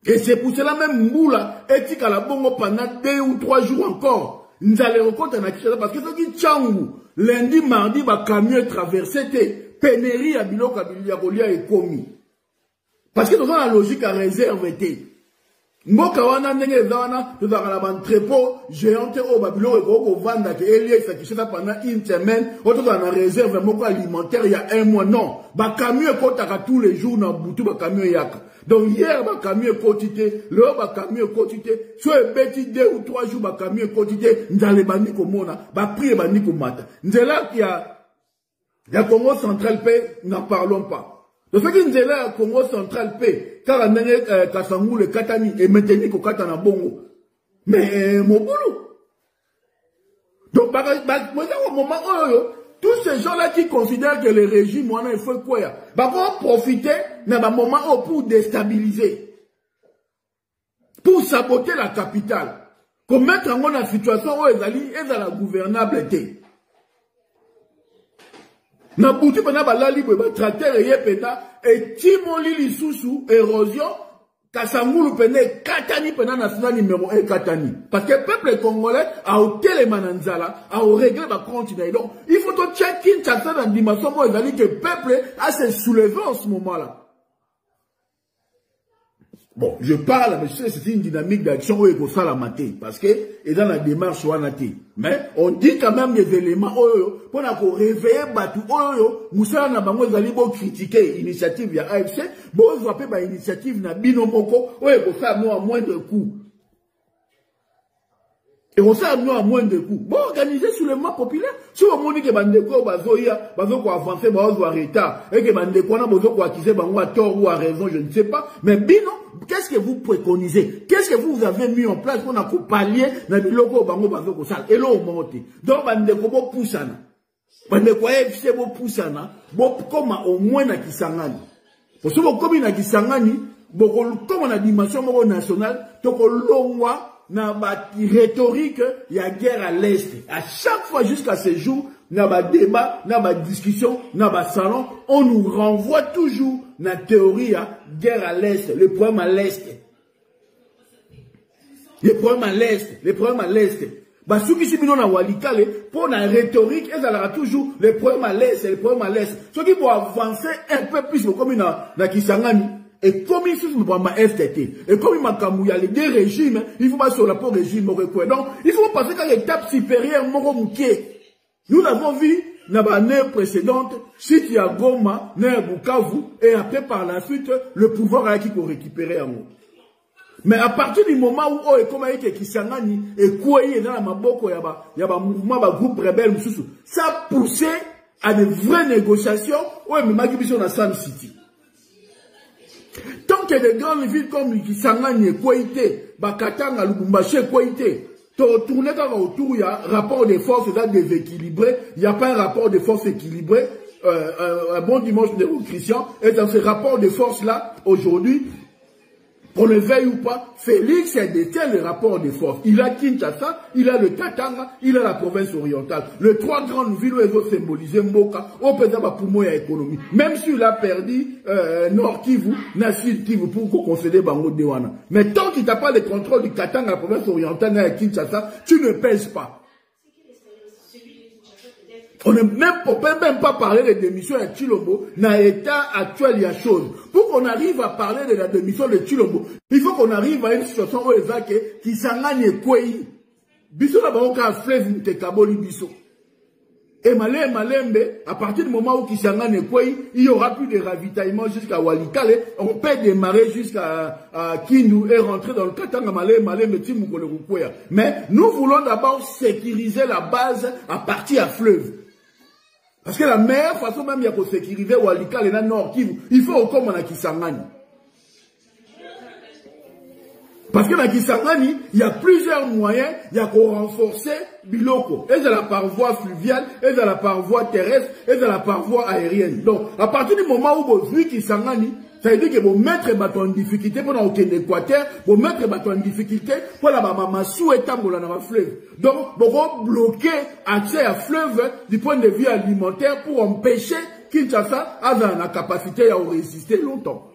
Et c'est pour cela même Moula est à la bongo pendant 2 ou 3 jours encore. Nous allons rencontrer parce que c'est qui Tchangou. Lundi, mardi, ba camion traversé pénérie à Bilok Abilia et commis. Parce que dans la logique à réserve était. Mboka wana ndenge zana tuzakala ban trepo géante au Babylone ko vanda ke Elie Sakisheta pendant une semaine auto dans la réserve moko alimentaire il y a 1 mois non ba camion kotaka tous les jours na butu ba camion yaka donc hier ba camion kotité le ba camion kotité soit beti 2 ou 3 jours ba camion kotité ndale bandi ko mona ba prier bandi ko mata ndela qui a Congo central paix n'en parlons pas. Le fait qu'il y ait là Congo central paix, car on a Kasangou le Katani et maintenant qu'on Katana Bongo. Mais mon boulot. Donc, au moment où tous ces gens-là qui considèrent que le régime, il faut quoi? Vont profiter d'un moment pour déstabiliser, pour saboter la capitale, pour mettre en la situation où ils allaient la gouvernabilité. Na bouti pena balali ba tracteur ye pena et timoli lisusu érosion Kasangulu pena katani pena national numéro 1 katani parce que le peuple congolais a au télémananzala a au régler ba continent donc il faut to check-in ça dans dimension moi que le peuple a se soulever en ce moment-là. Bon, je parle, monsieur, c'est une dynamique d'action où il faut ça la mater, parce que, et dans la démarche, mais on dit quand même des éléments, pour réveiller Batou, Moussa n'a pas critiquer l'initiative de AFC, bon, vous appelez l'initiative de Binomoko, il faut faire à moins de coups. Et on sait à moins de coups. Bon, organiser sur le map populaire. Si on dit que Bandeko, Bazoya, Bazoko avancer, Bazo arrêter, et que Bandeko, Bazoko acquiser, Bango à tort ou à raison, je ne sais pas. Mais Bino, qu'est-ce que vous préconisez? Qu'est-ce que vous avez mis en place pour nous pallier dans le logo Bango Bazoko Sal? Et là, on monte. Donc, Bandeko, Bo Poussana. Bandeko, FC, Bo Poussana. Bo, comme au moins na Kisangani. Parce que, comme na Kisangani, comme na dimension nationale, toko longwa, na ba rhétorique, il y a guerre à l'Est. À chaque fois jusqu'à ce jour, na ba débat, na ba discussion, na ba salon, on nous renvoie toujours na théorie à guerre à l'Est, le problème à l'Est. Le problème à l'Est, le problème à l'Est. Bah, ceux qui sont na walikale, pour la rhétorique, ils aura toujours le problème à l'Est, le problème à l'Est. Ceux qui vont avancer un peu plus, comme na Kisangani, Et comme il faut FTT, et comme il y a les deux régimes, il faut pas sur la pour régime. Donc, il faut passer à l'étape supérieure. Nous l'avons vu dans l'année précédente, si tu as Goma, Bukavu, et après par la suite, le pouvoir a qui pour récupérer un mot. Mais à partir du moment où on est comme avec Kisangani et Kouaye dans la Maboko, il y a un mouvement, un groupe rebelle, ça a poussé à de vraies négociations. Ouais, mais Magibison dans Sam City. Tant que des grandes villes comme Kisangani et Kouaye, Bakatanga, Lubumbashi et Kouaye, tourner autour, il y a un rapport de force déséquilibré, il n'y a pas un rapport de force équilibré. Un bon dimanche néo-chrétien, et dans ce rapport de force-là, aujourd'hui, qu'on le veuille ou pas, Félix détient le rapport de force. Il a Kinshasa, il a le Katanga, il a la province orientale. Les trois grandes villes où ils ont symbolisé Mboka, au pédaba pour moi économie. Même s'il a perdu Nord Kivu, Sud Kivu pour concéder Bango Dewana. Mais tant qu'il n'a pas le contrôle du Katanga, la province orientale, et Kinshasa, tu ne pèses pas. On ne peut même pas parler de démission de Tshilombo. Dans l'état actuel, il y a chose. Pour qu'on arrive à parler de la démission de Tshilombo, il faut qu'on arrive à une situation où qui s'engage Kwei. Biso la banque a fleuve Ntekaboli Biso. Et Malembe, à partir du moment où qui s'engage Kwei, il y aura plus de ravitaillement jusqu'à Walikale. On peut démarrer jusqu'à Kindu et rentrer dans le Katanga Malembe Timukole Rukwea. Mais nous voulons d'abord sécuriser la base à partir à fleuve. Parce que la meilleure façon même de sécuriser Walikale et Nord Kivu, il faut comme on a Kisangani. Parce que dans Kisangani, il y a plusieurs moyens, il y a qu'on renforcer Biloko. Et c'est la par voie fluviale, et c'est la par voie terrestre, et c'est la par voie aérienne. Donc, à partir du moment où vous vivez Kisangani, ça veut dire que vous mettre en difficulté pour aucun Équateur, vous mettre en difficulté pour la maman sous état dans la fleuve. Donc, vous bloquer accès à fleuve du point de vue alimentaire pour empêcher Kinshasa avoir la capacité à résister longtemps.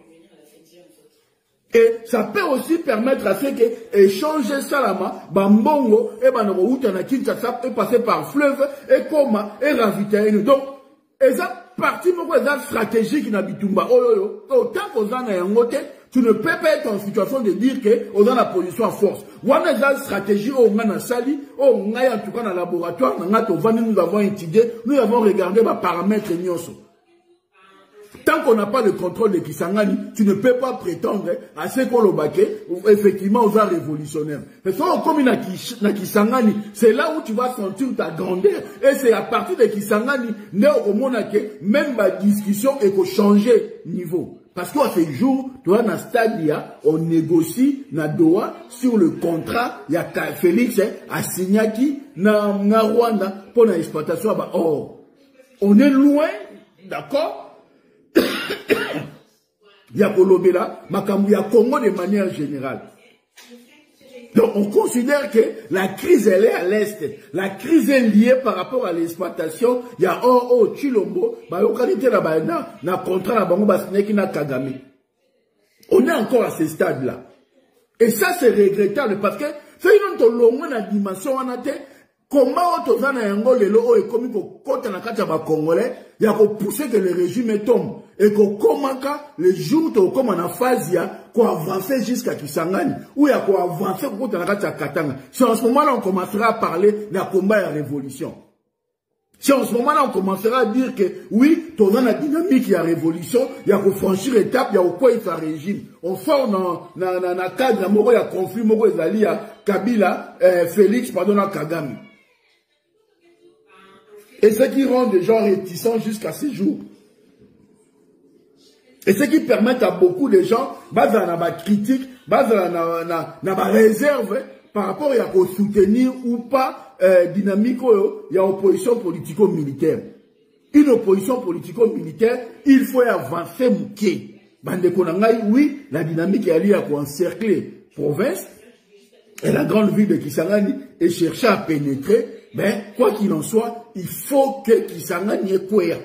Et ça peut aussi permettre à ceux qui échanger Salama, Bambongo, et Banoro, Kinshasa, et passer par fleuve, et Koma, et ravitailler. Donc, et ça, partie de stratégique dans Bitumba. Autant qu'on a un côté, tu ne peux pas être en situation de dire que on a la position à force. On a une stratégie, on a un sali, on a en tout cas dans le laboratoire, nous avons étudié, nous avons regardé les paramètres nyonso. Tant qu'on n'a pas le contrôle de Kisangani, tu ne peux pas prétendre à ce qu'on l'a effectivement aux arts révolutionnaires. Parce que comme il y a Kisangani, c'est là où tu vas sentir ta grandeur. Et c'est à partir de Kisangani, même ma discussion est pour changer niveau. Parce qu'à ce jour, tu vois, dans le stade, on négocie, dans Doha, sur le contrat, il y a Félix, à Signaki, dans Rwanda, pour l'exploitation. Or, on est loin, d'accord? Il y a Kolobela, Makambu, il y a Congo de manière générale. Donc on considère que la crise elle est à l'est. La crise est liée par rapport à l'exploitation. Il y a Tshilombo, na contrat na bango basineki na Kagame. On est encore à ce stade-là. Et ça c'est regrettable parce que c'est une longue dimension en athée. Comment on a un gros lelo et comme quand on a quatre Congolais, il y a qu'on pousser que le régime tombe et qu'on commence les jours comme on a phase qu'on avance jusqu'à Kisangani ou il y a qu'on avance quand on a quatre Katanga. C'est en ce moment-là on commencera à parler d'un combat et de la révolution. C'est en ce moment-là on commencera à dire que oui, on a la dynamique, il y a révolution, il y a qu'on franchir étape, il y a quoi il fait un régime. On sort dans cadre, il y a conflit, il y a Kabila, Félix, pardon, à Kagame. Et ce qui rend des gens réticents jusqu'à ces jours. Et ce qui permet à beaucoup de gens, basé dans la critique, basé dans la réserve, par rapport à soutenir ou pas dynamique, il y a opposition politico-militaire. Une opposition politico-militaire, il faut avancer mouké. Oui, la dynamique est liée à encercler province et la grande ville de Kisangani et chercher à pénétrer. Mais quoi qu'il en soit, il faut que Kisangani ait cohérent.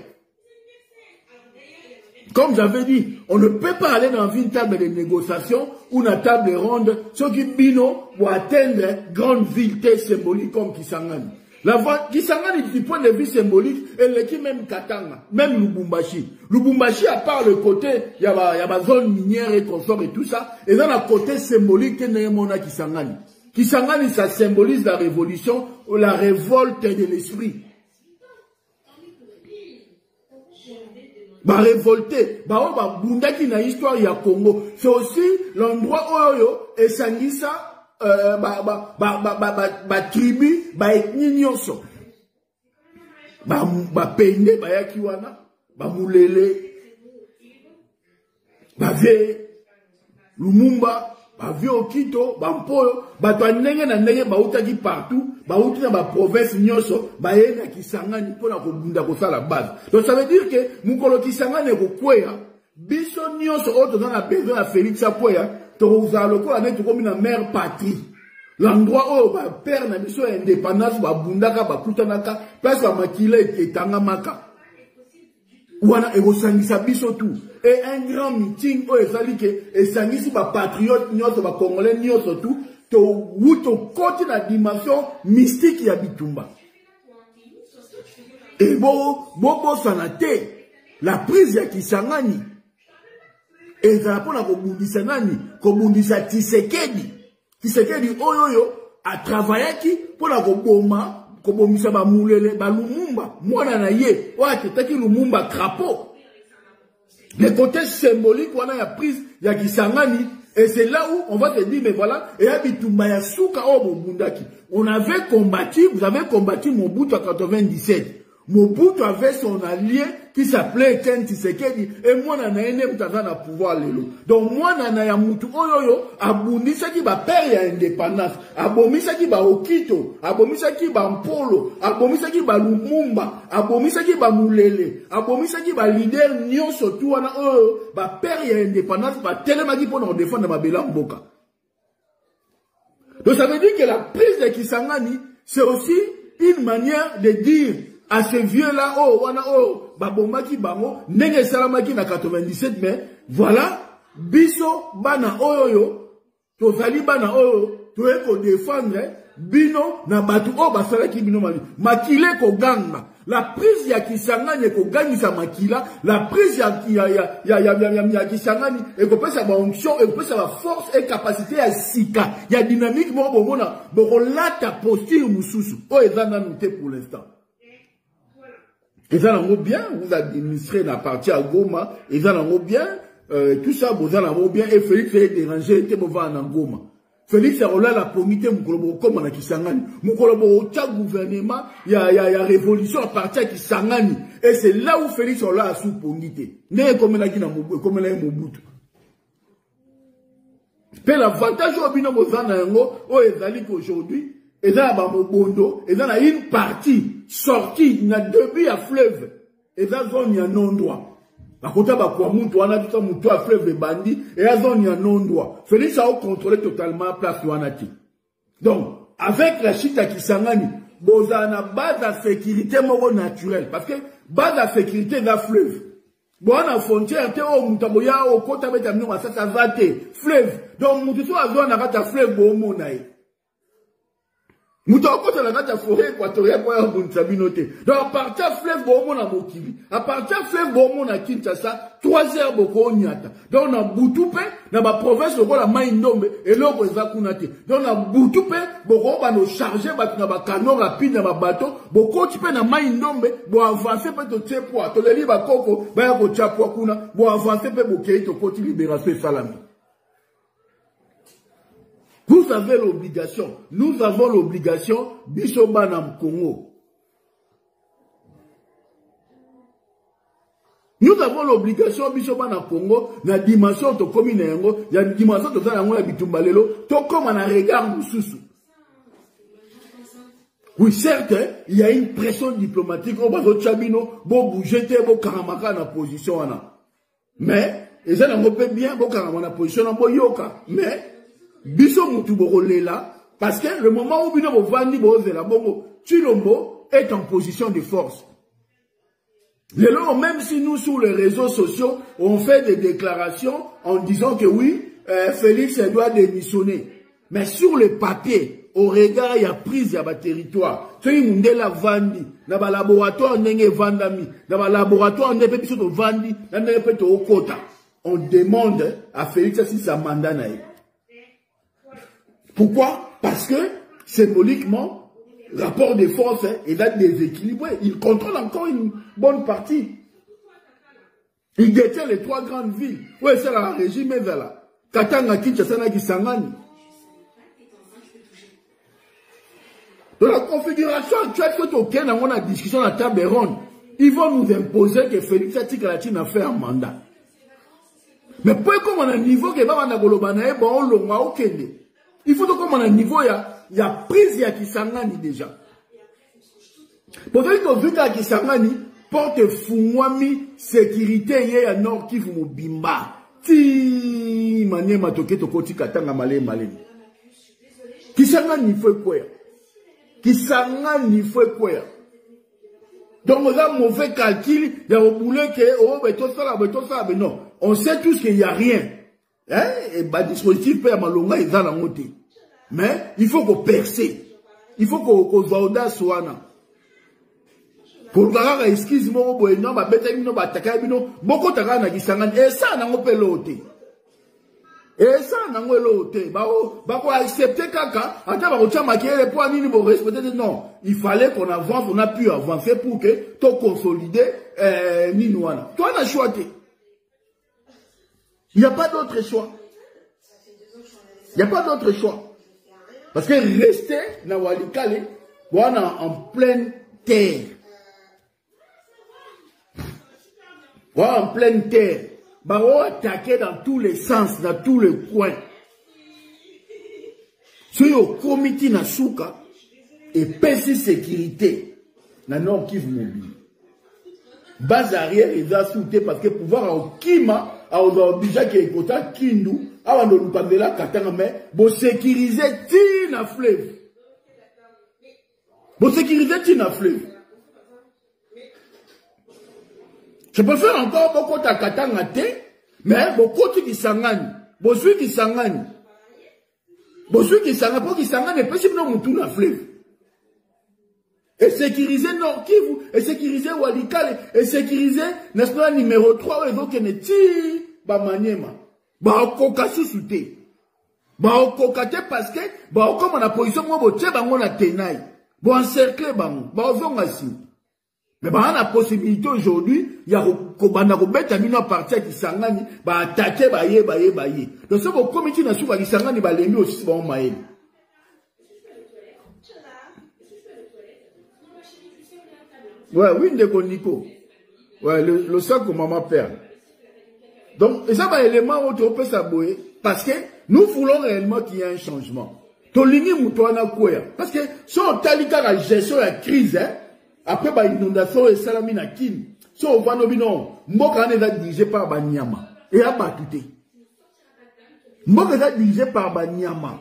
Comme j'avais dit, on ne peut pas aller dans une table de négociation ou une table ronde, ce qui bino pour atteindre grande ville symbolique comme Kisangani. La voie Kisangani du point de vue symbolique, elle est qui même Katanga, même Lubumbashi. Lubumbashi, à part le côté, il y a ma zone minière et confort et tout ça, et dans le côté symbolique, il y a Kisangani. Kisangani, ça symbolise la révolution ou la révolte de l'esprit. Bah révolté, bah bunda qui na histoire ya Congo. C'est aussi l'endroit où et Sangisa tribu, ethnie nyonso. Pende, yakiwana, mulele, ve, Lumumba, ve Okito, Mpoyo, ndenge na ndenge bautaki partout, bauti na province nyonso, yena Kisangani pona kobunda kosala base. Donc ça veut dire que mukolo Kisangani kokweya, biso nyonso oto dans la besoin à Félix Apoya, la mère patrie. L'endroit où père na biso indépendance bundaka bakutanaka place ba makila etanga maka. Wana ekosangisa biso tout. Et un grand meeting où ezali ke esangisi ba patriote nyonso ba congolais nyonso tout to wuto côté la dimension mystique ya bitumba. Et bobo sanate la prise ya Kisangani. Et ça pour la kobundisa nani, kobundisa Tshisekedi. Tshisekedi oyoyo a travaillé qui pour la koboma, kobomisa ba mulele, ba Lumumba, mwana na ye, wa tetaki Lumumba crapaud. Le côté symbolique, on a la prise, il y a Kisangani, et c'est là où on va te dire, mais voilà, et Abitumba ya Souka Obundaki. On avait combattu, vous avez combattu Mobutu en 97. Mobutu avait son allié qui s'appelait Ken Tshisekedi et moi nanaene mutaza na pouvoir lelo. Donc moi nanaya mutu oyoyo abundisa ki ba père ya indépendance, abomisa ki ba Okito, abomisa ki ba Mpolo, abomisa ki ba Lumumba, abomisa ki ba Mulele, abomisa ki ba leader nyonso tu wana oyo ba père ya indépendance ba telema ki pona défendre ma bela mboka. Donc ça veut dire que la prise de Kisangani c'est aussi une manière de dire à ces vieux-là, babomaki bango, nenge salamaki na 97, mais voilà, biso bana oyo, tozali bana oyo, toye ko défendre, bino na batu o basalaki bino mali. Makile ko ganga. La prise ya Kisangani ko gagni sa makila, la prise ya Kisangani et ko pesa ba onction et ko pesa ba force et capacité à sika. Ya dynamique mo bomona, boko lata posture mususu. O ezana noté pour l'instant. Ils en ont bien, vous administrez la partie à Goma, ils en ont bien, tout ça, vous en avez bien, et Félix est dérangé, et vous va en Goma. Félix est là, la pomité, Moukolobo, comme on a Kisangani. Moukolobo, au gouvernement, il y a révolution à partir de Kisangani. Et c'est là où Félix est là, à sous-pomité. N'est comme on a Mobutu. Mais l'avantage au bino Mozana Yango, au Ezali qu'aujourd'hui, et là, Mobondo, et là, il y a une partie sortie, il y a début à fleuve, et là, il y a un non-droit. À côté, on a tout un fleuve de bandits, et là, il y a un non-droit. Félix a contrôlé totalement la place Wanati. Donc, avec la chita Kisangani, vous avez une base de sécurité naturelle, parce que base de sécurité dans le fleuve. Bon, on a frontière, Moutaboya, au côté de la fleuve. Donc, Moutaboya, on a un fleuve, bon, Moutako la gata forêt équatoriale pour Buntabinote. Donc à partir de fleuve Bomo na Mokili, à partir de fleuve Bomo na Kinshasa, 3 heures boko nyata. Donc on a Boutoupe, na ba province boko la Maïndombe et l'autre eza kunate. Donc on a Boutoupe, boko ba no charger ba na ba canon rapide na ba bateau, boko tipe na Maïndombe, bo avancer pe to tsepoa, to le li ba koko, ba ya ko tchapoa kuna, bo avancer pe bokei to koti libération salami. Vous avez l'obligation, nous avons l'obligation, Bishoba Nam Congo. Nous avons l'obligation, Bishoba Nam Congo, la dimension de commune, il y a une dimension de la bitumbalelo, to comme on a regard sous. Oui, certes, il y a une pression diplomatique, on va Chabino, bon bouger, bon karamaka na position, mais, et ça n'en peut bien, bon karamaka na position, yoka, mais, Biso Moutoubo là, parce que le moment où Bino Vandi Bozela Bongo, Chilombo est en position de force. Même si nous, sur les réseaux sociaux, on fait des déclarations en disant que oui, Félix doit démissionner. Mais sur le papier, au regard il y a prise ya ba territoire so yi mundela vandi na ba laboratoire ndenge vandami na ba laboratoire ndenge biso to vandi na ndenge pe to okota on demande à Félix si sa mandat na. Pourquoi? Parce que symboliquement rapport de force est là déséquilibré, il contrôle encore une bonne partie. Il détient les 3 grandes villes. Ouais, c'est la régime vers là. Katanga, Kinshasa, na Kisangani. Dans la configuration actuelle, quand on a discussion à table ronde, ils vont nous imposer que Félix Tshisekedi a fait un mandat. Mais pour comme on a un niveau que va na bon longa okende. Il faut comme on a un niveau il y a prise ya Kisangani déjà. Pour dire que vu que Kisangani porte fumwami sécurité y a nord qui vous bimba. Ti maniema toke tokoti katanga malé. Kisangani faut quoi? Kisangani faut quoi? Donc on a mauvais calcul, il y a au boulet que non. On sait tous qu'il n'y a rien. Hein? Et bah dispositif peut malonga et dans la montée. Mais il faut qu'on perce. Il faut qu'on va audace soana. Pour le gars, excuse-moi, non, bah bête non, bah takabino, beaucoup de gars Kisangani et ça n'a pas l'ôté. Et ça n'a pas l'ôté. Bah quoi accepter kaka, attends bah on maquiller les points ni pour respecter non. Il fallait qu'on avance, on a pu avancer pour que tout consolider ni nouana. Toi on a choisi. Il n'y a pas d'autre choix. Il n'y a pas d'autre choix. Parce que rester dans Walikale, en pleine terre. En pleine terre. On attaquer dans tous les sens, dans tous les coins. Si au comité na souka et pèse sécurité, na non qui vous mobile. Base arrière et à souter parce que pouvoir au Kima, a obligé qu'il y ait kota Kindu, avant de nous parler là, Katanga, mais pour sécuriser Tina Fleuve. Pour sécuriser Tina Fleuve. Je peux faire encore beaucoup de Katanga, mais beaucoup de Kisangani. Beaucoup de Kisangani. Beaucoup de Kisangani. Pour Kisangani, peut si nous moutons la fleuve. Et sécuriser Nord Kivu, et sécuriser Walikale, et sécuriser national numéro 3, et donc, ti ba maniema. Ba kokasu souté. Ba kokate parce que, ba comme on a position, moi, bo tche, ba on a tenaille. Ba encercler, ba on si. Mais bah, on a la possibilité aujourd'hui, il y a un robet à une partie qui s'engage, bah, attaquer, bah, yé. Donc, ce que comité national qui s'engage, bah, les mieux aussi, bah, on m'a aidé. Ouais, oui, Nico. Ouais, le sac que maman perd. Donc, et ça, bah, élément où tu peux s'abouer, parce que nous voulons réellement qu'il y ait un changement. Tolini Moutouana Kouya. Parce que, si on t'a dit la gestion de la crise, hein, après, bah, inondation et salami na kin. Si on va non, Mboka est dirigé par Banyama. Et à Batouté. Mboka est dirigé par Banyama.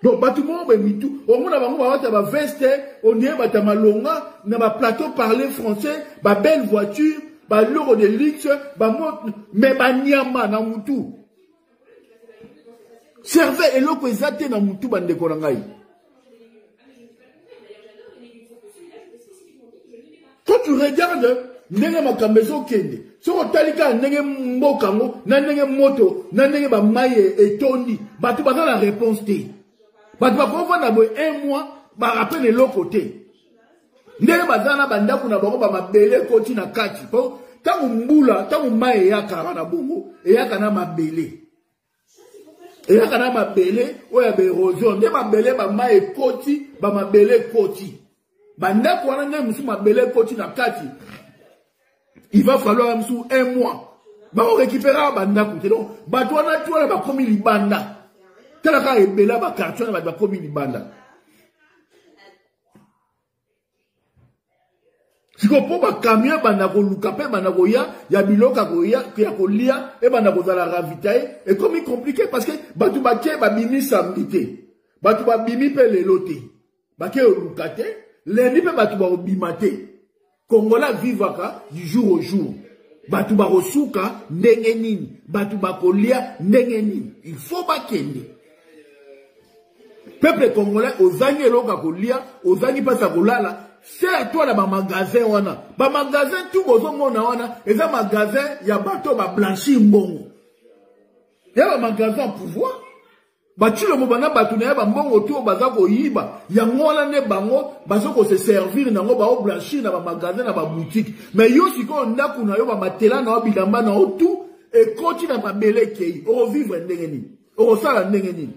Donc, Batoumo, ben, mitou. Au moins, on va veste, on y est, bah, malonga, on a plateau parler français, bah, belle voiture, bah, l'euro de luxe, bah, mais Banyama, na moutou. Servez, et l'eau, exacté, na moutou, bande korangaï. Quand tu regardes, nenge makambezo kende, si on talika nenge mbokango, na nenge moto, na nenge ba maye et tondi, bah tu vas dans la réponse T. Bah tu vas pouvoir n'avoir un mois, bah rappelle de l'autre côté. Nenge bazana banda kuna bako ba mabele koti na kati. Tant mbula, tant maye ya karana bongo, et ya kana mabele. Et ya kana mabele, oya be erosion, nenge mabele ba maye koti, ba mabele koti. Il va falloir un mois. On récupérera banda côté donc batouana toi là comme il banda. Tela ka ebela ba carton ba comme il banda. Si ko po ba camion banda ko lukape banda ko ya biloka ko ya ko lia et banda ko la ravitailler et comme il compliqué parce que batou ba ke ba bimi samedi. Batou ba bimi pe le loté. Ba ke lukate les nipe batuba obimate. Kongola vivaka du jour au jour. Batuba rosuka ndenge nini. Batuba kolia ndenge nini. Il faut pas kende. Peuple congolais, aux années loka kolia, aux années pas à kolala, c'est toi là, ba magasin wana. Ba magasin, tout bozo mona wana, et ça magasin, y a bateau, ba blanchi mbongo. Y a un magasin pouvoir. Batu le mobana batuna ba mbongo to bazako yiba. Ya ngola ne bango, bazoko se servir na ngo ba o blanchi na ba magasin na ba boutique. Mais yo siko ndaku na yo ba matela na bilamba na tout et continue na ba belekei. O vivre ndengeni. O sala ndengeni.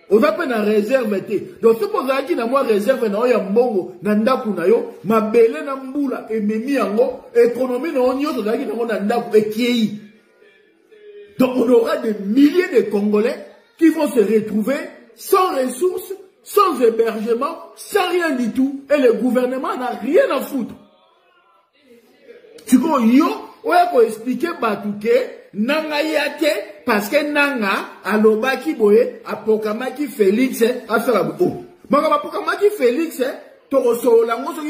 On a pas na réserve té. Donc ce posa qui na moi réserve na ya mbongo na ndaku na yo, ma bele na mbula et memi yango, économie na onyo to zaki na ndaku e kiei. Donc on aura des milliers de Congolais qui vont se retrouver sans ressources, sans hébergement, sans rien du tout. Et le gouvernement n'a rien à foutre. Tu vois, yo, on va expliquer Batouke, nanga yate, parce que nanga, alobaki boye, apokamaki Félix, asalabo. Manga apokamaki Félix,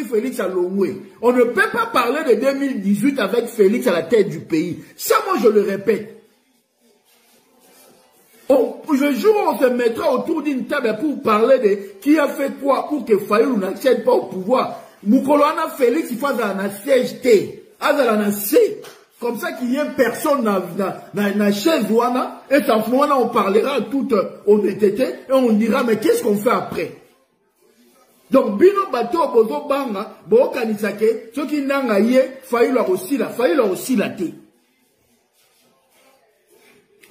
Félix à Longwe. On ne peut pas parler de 2018 avec Félix à la tête du pays. Ça, moi, je le répète. Le jour où on se mettra autour d'une table pour parler de qui a fait quoi pour que Fayulu n'accède pas au pouvoir. Moukolana Félix, il faut un siège T. Comme ça qu'il y ait personne dans chaise douana. Et en ce moment, on parlera toute honnêteté et on dira, mais qu'est-ce qu'on fait après? Donc, bino bato bozo banga, bo kanisake, ceux qui n'ont ye, Fayulu aussi la T.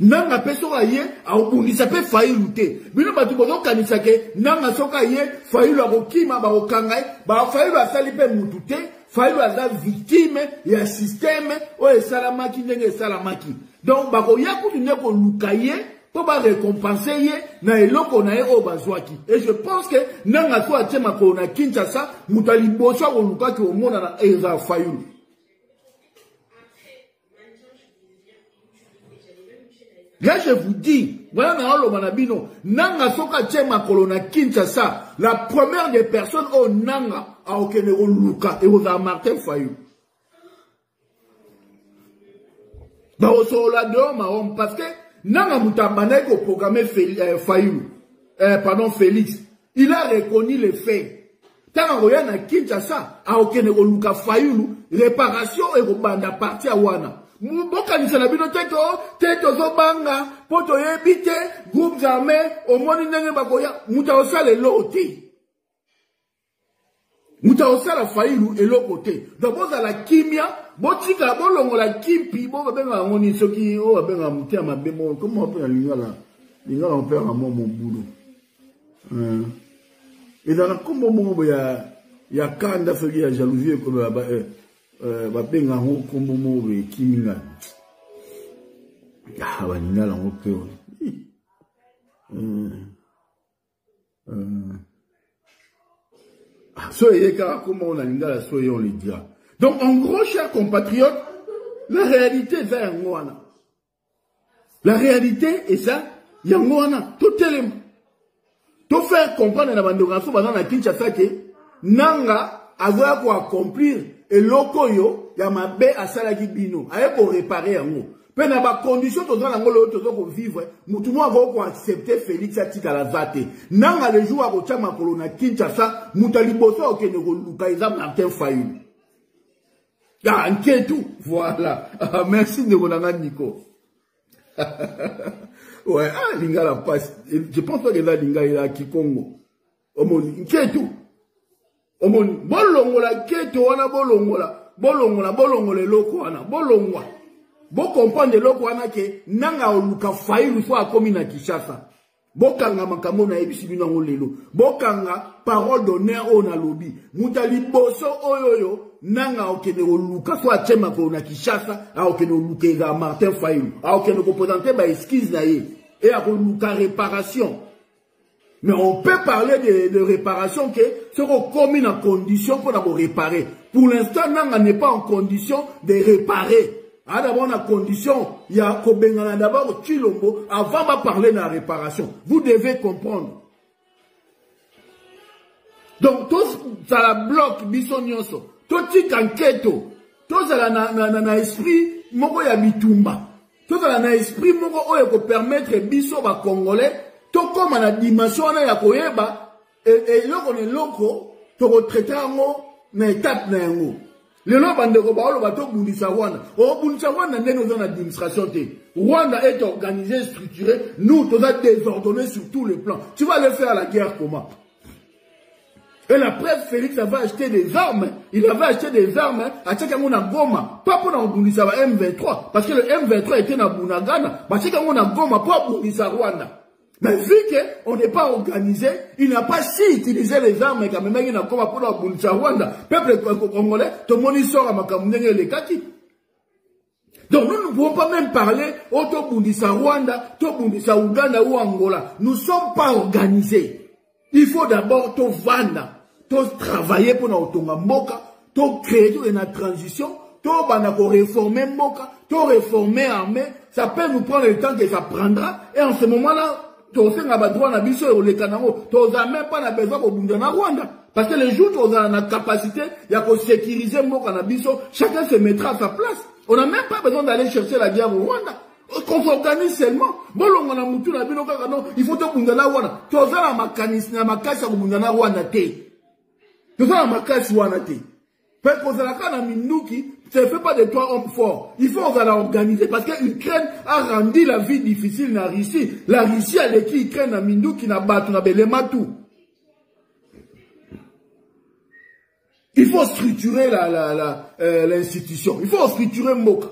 Nanga peso aye aubundisa pe Fayulu te bino batu bozo kanisa ke nanga soka ye Fayulu akokima ba okangai ba Fayulu asali pe mutu te Fayulu aza victime ya système o esalamaki ndenge esalamaki donc bakoya kutu ndeko lukaye po ba récompenser ye na eloko na ye o bazwaki et je pense que nanga so atema ko na Kinshasa mutali boso ko lukaki o mona na eza Fayulu. Là, je vous dis, voilà, Nanga Soka Tchema Kolona Kinshasa, la première des personnes au Nanga, à Okenero Luka, et aux Martin Fayulu. Parce que Nanga Moutambanek au programme Fayulu, pardon, Félix, il a reconnu les faits. Tant qu'on y a Kinshasa, à Okenero Luka Fayulu, réparation et Robanda parti à Wana. Mboka ni salabino teto zobanga poto yebite groupe armé au moni ndenge bakoya muta osala lote muta osala Fayulu eloko te donc za la kimia botika bolongo la kimpi bo benga ngoni soki o benga mutia mabemo comment on peut lingala on peut à mon boulot et dans comme mo ya kanda soki ya jalousie ko ba babenga ho kombomo be kimina baningala ngo pe so yeka comment on a lingala so on le dira. Donc en gros chers compatriotes, la réalité est ça ngwana. La réalité est ça yangwana tout élément. Tout faire comprendre na bandonga so bazana na Kinshasa ke nanga azoya ko accomplir et lokoyo ya mabe asalaki bino aye ko réparer yango pe na ba condition to zana ngolo to ko vivre mutu mo avo ko accepter Félix atika la zate nanga le jour ko chama kolona Kinshasa mutali boso okene ko luka eza Martin Fayulu ya nketu voilà. Merci de mon ami Nico. Ouais, lingala passe, je pense pas que là lingala Kikongo omoni nketu omoni bolongola keto wana bolongola loko wana bolongwa bo comprendre loko wana ke nanga oluka Fayulu so akomi na Kinshasa bokanga makambo na ebisi bino ngolelo bokanga parole d'honneur ona lobi mutali boso oyoyo nanga okene oluka so achema ko na Kinshasa a okene oluka ga Martin Fayulu a okene ko présenter ba esquisse na ye et a oluka réparation. Mais on peut parler de réparation que ce qu'on commis en condition pour d'abord réparer. Pour l'instant, Nanga n'est pas en condition de réparer. D'abord, en condition, il y a Kobengana d'abord Chilombo avant de parler de la réparation. Vous devez comprendre. Donc, tout ça la bloque bisonyoso. Tout tic enquêto. Tout ça na esprit moko ya bitumba. Tout ça na esprit moko oyo ko permettre biso ba Congolais to comme la dimension ya koyeba et loko ne loko to traiter ngo na étape na ngo. Le lo bandeko ba lo bato bundisa Rwanda. O bundisa Rwanda ndeno dans l'administration te. Rwanda est organisé, structuré, nous tous désordonnés sur tous les plans. Tu vas le faire la guerre comment? Et la preuve, Félix avait acheté des armes. Il avait acheté des armes à Tchakamona Goma. Pas pour Nabundisa M23. Parce que le M23 était dans Bunagana. Mais Tchakamona Goma, pas Bundisa Rwanda. Mais vu qu'on n'est pas organisé, il n'a pas si utilisé les armes quand même, il n'a pas pour Bundisa Rwanda. Peuple congolais, tout le monde sort à Makamounen et les Kaki. Donc nous ne pouvons pas même parler auto Bundisa Rwanda, to Bundisa Ouganda ou Angola. Nous ne sommes pas organisés. Il faut d'abord tout vendre, tout travailler pour notre mboka, tout créer une transition, tout réformer mboka, tout réformer l'armée. Ça peut nous prendre le temps que ça prendra. Et en ce moment-là, tout ça n'a pas droit à biso et les canaux. Tout ça même pas besoin de Bundana Rwanda. Parce que les jours où on a la capacité, il y a pour sécuriser mboka na biso, chacun se mettra à sa place. On n'a même pas besoin d'aller chercher la guerre au Rwanda. Qu'on s'organise seulement. Bon, on a moutou na bino kaka non, il faut que Bundana Rwanda. Tout ça la mécanisme, la makasi ko Bundana Rwanda te. Tout ça la makasi Rwanda te. Parce que la kana minduki, ça ne fait pas de toi homme fort. Il faut qu'on organiser parce que l'Ukraine a rendu la vie difficile na Russie. La Russie a l'écrit Ukraine na minduki na batu na belema tout. Il faut structurer l'institution. Il faut structurer Mboka.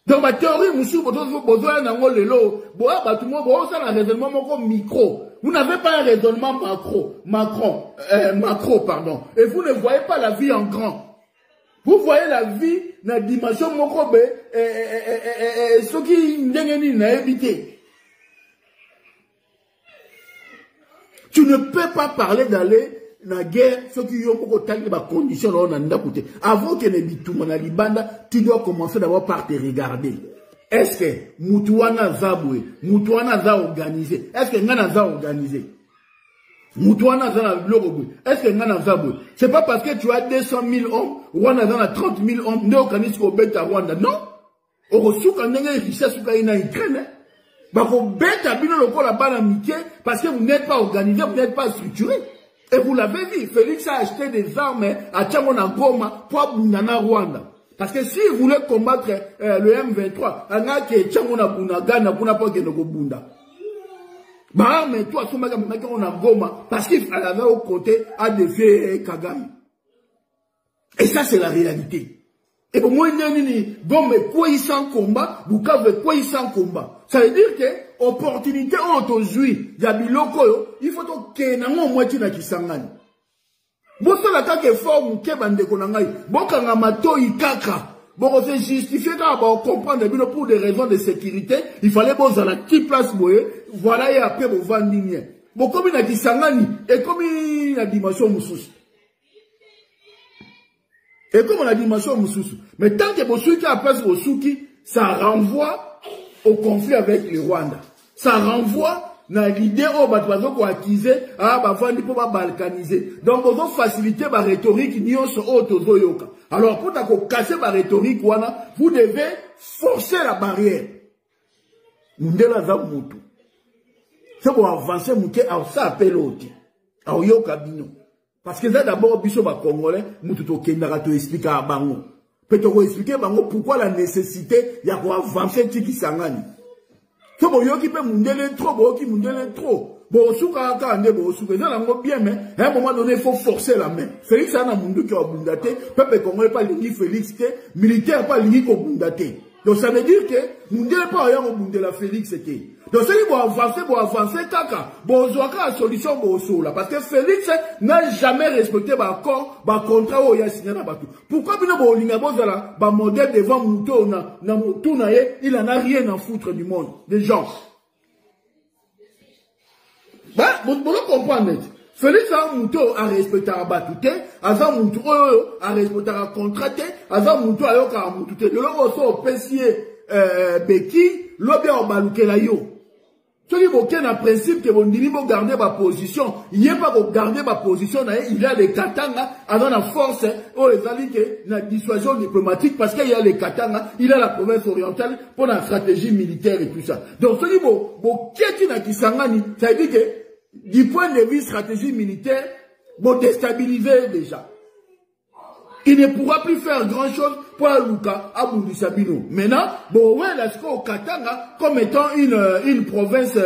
Donc, ma théorie, monsieur, vous avez besoin d'un lelo. Tout le monde, vous avez un raisonnement micro. Vous n'avez pas un raisonnement macro, pardon. Et vous ne voyez pas la vie en grand. Vous voyez la vie dans la dimension micro, ce qui n'a évité. Tu ne peux pas parler d'aller la guerre, ceux qui ont beaucoup de conditions, avant que tu dois commencer d'abord par te regarder. Est-ce que Moutouana Zaboué, Moutouana za organisé? Est-ce que Ngana za organisé? Moutouana za Loroboué. Est-ce que Ngana Zaboué? C'est pas parce que tu as 200 000 hommes, Rwanda za 30 000 hommes, ne organise qu'au bête à Rwanda. Non. Au reçu, quand il y a une richesse, il y a une Ukraine. Bako bête à bino loko la balle amitié, parce que vous n'êtes pas organisé, vous n'êtes pas structuré. Et vous l'avez dit, Félix a acheté des armes à Tchamona Goma pour Bundana Rwanda. Parce que s'il voulait combattre le M23, il y a que Tchamona Bunagana pour pas que nous Bunda. Bah, mais toi, tu m'as dit qu'on a Goma, parce qu'il avait au côté à défier Kagame. Et ça, c'est la réalité. Et pour moi, Goma, quoi il s'en combat, Bukavu, quoi il s'en combat. Ça veut dire que, opportunité aujourd'hui, il y a des locaux, il faut que nous moitié na kisangani. Boso la kake forme ke bande konangai, boka nga mato ikaka. Bon, c'est justifié quand on comprend pour des raisons de sécurité, il fallait bon dans la petite place boye, voilà et après bon vandinier. Bon comme il a dit sangani et comme il a dimension mususu. Et comme on a dimension mususu. Mais tant que Bosuki a place Bosuki, ça renvoie au conflit avec le Rwanda. Ça renvoie dans l'idée où on va acquiser, pour balkaniser. Donc, on va faciliter la rhétorique, alors, pour casser la rhétorique, vous devez forcer la barrière. C'est pour avancer, ça appelle l'autre. Parce que là, d'abord, biso ba Congolais, mututo kendara to expliquer à bango. Peut-être expliquer bango pourquoi la nécessité y a pour avancer tiki sangani. C'est bon, yo qui peut mundele trop, bon, qui mundele trop. Bon, souka ande bon, souka, ça l'ango bien, mais à un moment donné, il faut forcer la main. Félix a un mundu qui a bundate, peuple congolais pas l'igi Félix, militaire pas l'igi ko bundate. Donc ça veut dire que mundele pas rien au bundela Félix c'était. Donc c'est pour avancer, kaka. Bon, on a une solution pour là. Parce que Félix n'a jamais respecté l'accord, le contrat où il a signé. Pourquoi le modèle devant Mouto, il n'en a rien à foutre du monde, des gens. Vous comprenez. Félix a Mouto à respecter la batute, à Mouto à respecter la contrat, à Mouto à yoka Mouto. Le logo au pessier Beki, l'obé au balouke la yo. Celui qui a un principe que vous devez garder ma position, il n'y a pas que garder ma position, il y a les katanga, avant la force, oh, les alliés qui la dissuasion diplomatique, parce qu'il y a les katanga, il y a la province orientale pour la stratégie militaire et tout ça. Donc, celui qui Kisangani, ça veut dire que, du point de vue stratégie militaire, vous déstabilisez déjà. Il ne pourra plus faire grand chose pour Luka Abundi Sabino. Maintenant, bon, ouais, là, au Katanga, comme étant une province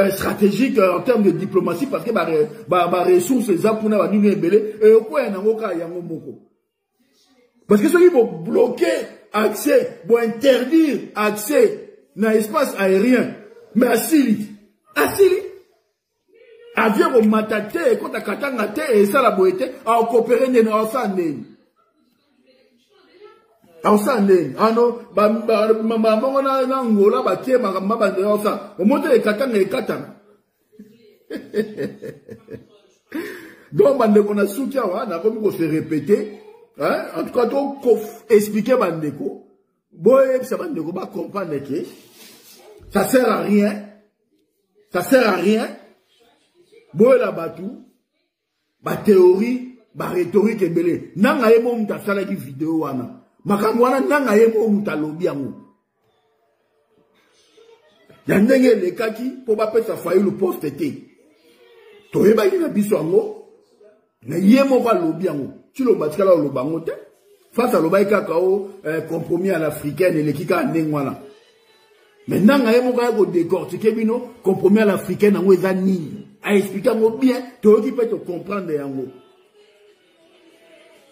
stratégique en termes de diplomatie, parce que, bah, ressources, les apuna, va nous belé, et au point, il y a parce que ceux qui vont bloquer accès, vont interdire accès dans l'espace aérien, mais à Sili. Avion au matate, quand à Katanga, et ça la boîte, à coopérer dans Sandé. En Sandé. Ah non, maman, on a un angola, baké, maman, au monte les Katanga et Katanga. Donc, on a soutien, on a comme se répéter. En tout cas, on expliquer Bandeko. Boy, ça Bandeko va comprendre que ça sert à rien. Ça sert à rien. Boy la batou, ba théorie, ba rhétorique et belé. Nanga yemo muta sala ki vidéo wana. Makamwana nanga yemo muta lobi yango. Yandenge le kaki, po ba pe sa fayi le poste te. Toyeba yina biso yango, na yemo ba lobi yango. Tu lo batikala lo bango te. Face à lo ba kakao compromis à l'africaine et le kika ndengwana. Mais nanga yemo ka ko décortiquer bino compromis à l'africaine yango eza nini. A expliquer bien, tu peux te comprendre yango.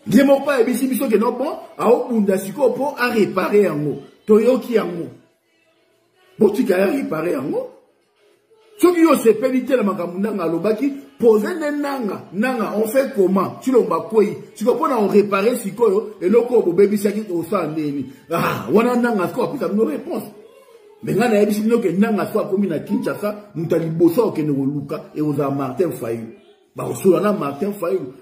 Diemo pas ebisi biso ke non bon, a obunda siko po a réparer yango. Toyoki yango. Botika a réparer yango. Soki yo se pénité la makamunda ngalobaki, poser nanga, on fait comment? Tu l'omba koi. Tu comprends on réparer siko yo et loko bo baby saki au sa ndeni. Ah, wana nanga ko apika no réponse. Mais là, il y a des gens qui ont été Kinshasa, nous avons bossé avec Luka et nous avons Martin Fayou. Nous avons Martin Fayou.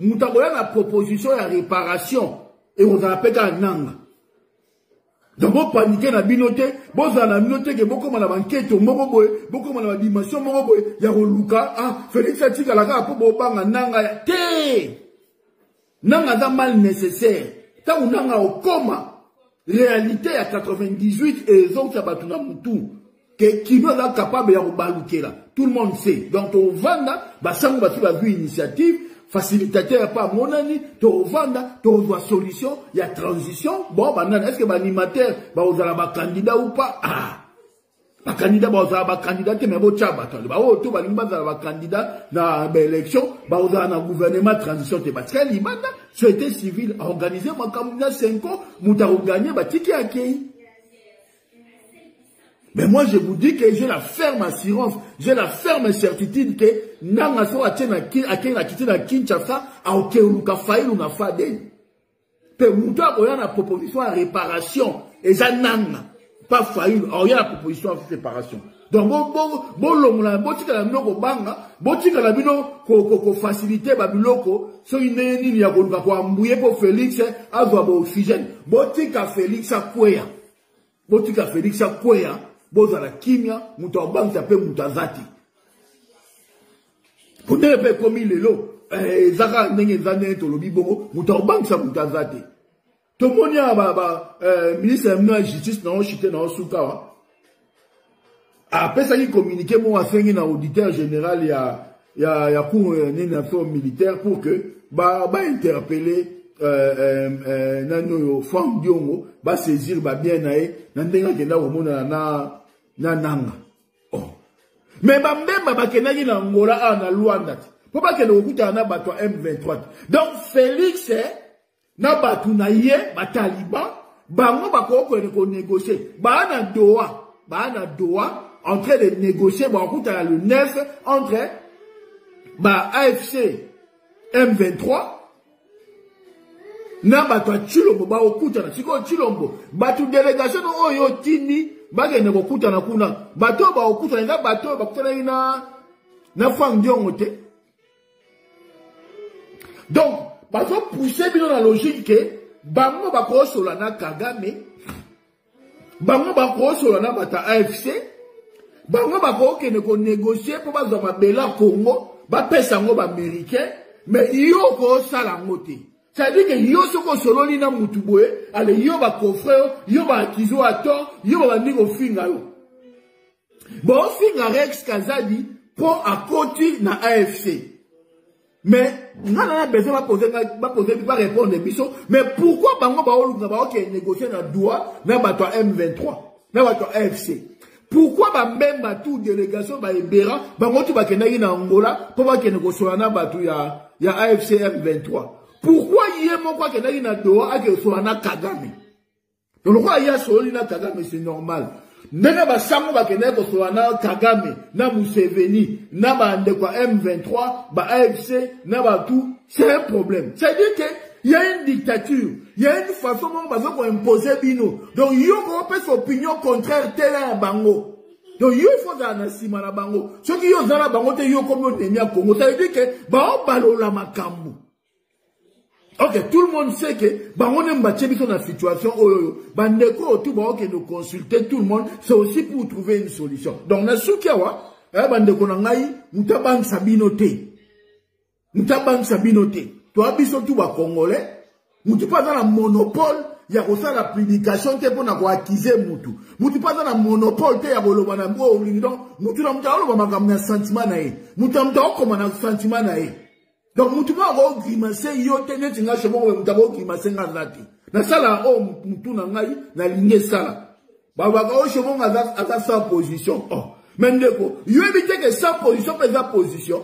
Nous avons la proposition de réparation et nous avons appelé un Nanga. Donc, vous paniquez dans la binote, vous avez la binote qui est beaucoup de l'enquête, beaucoup de la dimension, il y a Luka, ah, Félix Atika, la gare, pour Bobanga, Nanga, Nanga est mal nécessaire. Tant que Nanga au coma. Réalité à 98 et les autres sabatuna mutu que qui veut être capable de balouker là. Tout le monde sait. Donc au Vanda, basango batu ba vu initiative, facilitateur pas mon ami, au Vanda, tu vois solution, il y a transition. Bon banane, est-ce que l'animateur ba ozala ba candidat ou pas? Ah. Ba candidat ba ozala ba candidat mais bo tchaba to. Ba o to ba limba ba candidat na élection, ba ozala na gouvernement transition te parce que libanda société civile organisé makamuna 5 ans, muta gagné ba tiki akei. Mais moi je vous dis que j'ai la ferme assurance, j'ai la ferme certitude que nanga so atena akei na kiti na Kinshasa a okeruka failu na fade. Pe muta boya na proposition à réparation et ça nanga pas failli, alors il y a la proposition de séparation. Donc, botika la bino ko banga, botika la bino ko faciliter ba biloko, so ine nini ya koluka ko ambuye po Félix azwa ba oxygène. Botika Félix akwea. Botika Félix akwea, boza la kimia, muta banga pe mutazati. Pone pe komi lelo, zaka ndenge zane to lobi bongo, muta banga mutazati. Tout le monde a ministre de la justice dans le Souka. Après ça, il communiqué moi à un auditeur général il y a pour une affaire militaire pour que interpeller nano femme diongo ba saisir ba bien nae nandenga kenda ko mona na nanga. Oh. Mais ba mbemba ba kenaki na Angola na Luanda. Po ba kenda okuta na bato M23. Donc Félix na batu na ye ba taliban bango ba ko négocier ba na Doha en train de négocier ba okuta le 9 entre ba AFC M23 na batu Chilombo ba okuta na siko Chilombo batu délégation oyo tini ba gene ko okuta na kuna batu ba okuta na batu ba okuta na fangiongo te. Donc parce que pousser bien dans la logique que bango ba ko solana Kagame bango bako solo na bata AFC, bango bako kene ko négocier pour bazo mabela Congo, ba pesa ngo ba américain, mais yo ko sala ngote. Ça veut dire que yo soko solo ni na mutuboe, ale yo ba coffre, yo ba akizo ato, yo ba ndiko finga yo. Bon finga Rex Kazadi pour à côté na AFC. Mais on a besoin de pas répondre biso. Mais pourquoi bango ba oluka ba ok négocier na doigt na bato M23, na bato AFC? Pourquoi ba même bato délégation ba ebera bango tu ba kenaki na Angola pour ba négocier na bato ya AFC M23? Pourquoi yé moko kenaki na doigt ake so na Kagame? Donc quoi ya soli na Kagame c'est normal. Ndenge basango bakende ko so na Kagame na Museveni na ba ndekwa M23 ba AFC na ba tout, c'est un problème. Ça veut dire que il y a une dictature, il y a une façon dont bazo ko imposer bino. Donc yo ko pesa opinion contraire tela bango. Donc yo il faut na sima na bango. Ce qui yo zala bango te yo comme on Congo. Ça veut dire que ba balola makambu. Ok, tout le monde sait que, bah, on aime battre dans la situation, bah, tout nous consulter tout le monde, c'est aussi pour trouver une solution. Donc, na soukiawa, bah, ngai, mutaban sabinote. Mutaban sabinote. Toi, biso tout ba congolais, mouti pas dans la monopole, ya kosa la publication, te pour na acquiser moutou. Mouti pas dans la monopole, te ya boloba na mbo, donc, mouti na mouta, olo ba makamna sentiment nae. Mouta mouta, okoma na sentiment nae. Donc, moutouma a grimace, yo tene tinga chemo, moutouma a grimace nga zati. Na sala o moutouna ngai, na ligne sala. Baba o chemo nga ata sa position. Oh, mendeko, yo évite que sa position, mais sa position.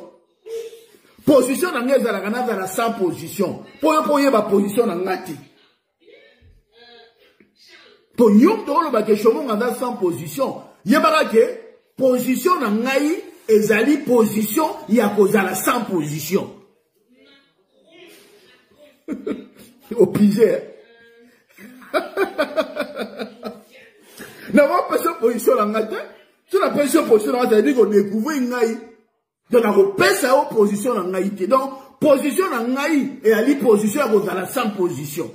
Position na ngai zala kana zala sa position. Po ye ba position na ngati. Po yo tolo ba ke chemo nga sa position. Ye ba ke position na ngai ezali position ya kozala sans position. Au pigé. N'a pas de position en matin. Tu n'as pas de position en matin. C'est-à-dire qu'on découvre une gaï. Donc, on a pas sa position en gaïté. Donc, position en gaï et à la position à la sans position.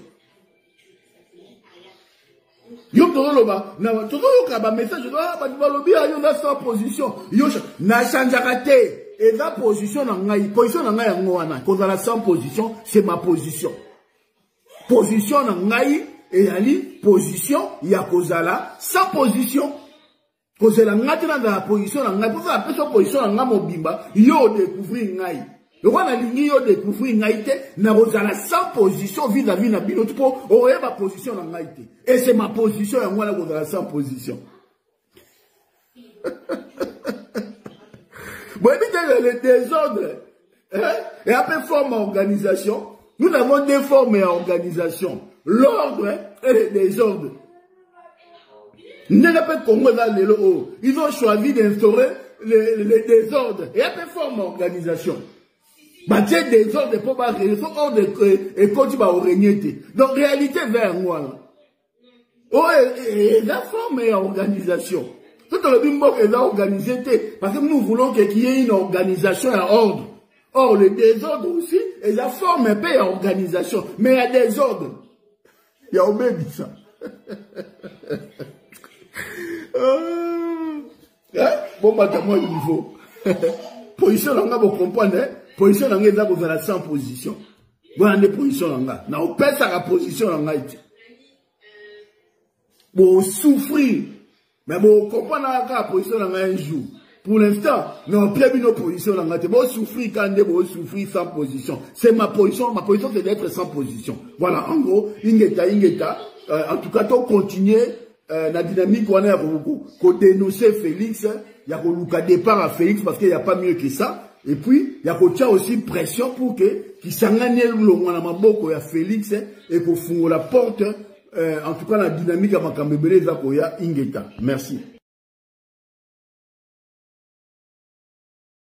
Yo tolo ba na tolo ka ba message ba lobi ayo na sans position. Yo na chanjaka te. Et la position en ngai, position en ngai en wana, quand la sans position, c'est ma position. Position en ngai, et ali, position, il y a kozala, sans position. Kozala ngati dans la position en ngai, pour ça, après sa position en ngai mobimba, yo découvrir ngai. Le roi n'a ligne yo découvrir ngai te, na kozala sans position vis-à-vis na bino, tu peux, oye ma position en ngai te. Et c'est ma position en wana kozala sans position. Bon, évitez le désordre. Hein? Et après, forme organisation. Nous avons deux formes et organisation. L'ordre et le désordre. Ils ont choisi d'instaurer le désordre. Et après, forme organisation. Bah, tiens, désordre pour pas réussir. Ordre et quand tu vas régner. Donc, réalité vers moi. Oh, et la forme et organisation. Tout le bimbo est là organisé, parce que nous voulons qu'il y ait une organisation à ordre. Or, le désordre aussi, est la forme un peu à organisation. Mais il y a des ordres. Il y a au même ça. Bon, maintenant, moi, il faut. Position, on va comprendre, position, on va dans la sans position. Voilà, des positions, on va. On pèse à la position, on va. Bon, souffrir. Mais bon, comprendre la position dans un jour. Pour l'instant, nous avons bien nos positions dans la tête. Bon, souffrir quand on souffrir sans position. C'est ma position c'est d'être sans position. Voilà, en gros, ingeta. En tout cas, on continue la dynamique qu'on a pour dénoncer Félix. Il y a un départ à Félix parce qu'il n'y a pas mieux que ça. Et puis, il y a aussi pression pour qu'il s'engage le à Félix et qu'on fout la porte. En tout cas, la dynamique à Makambebele Zakoya Ingeta. Merci.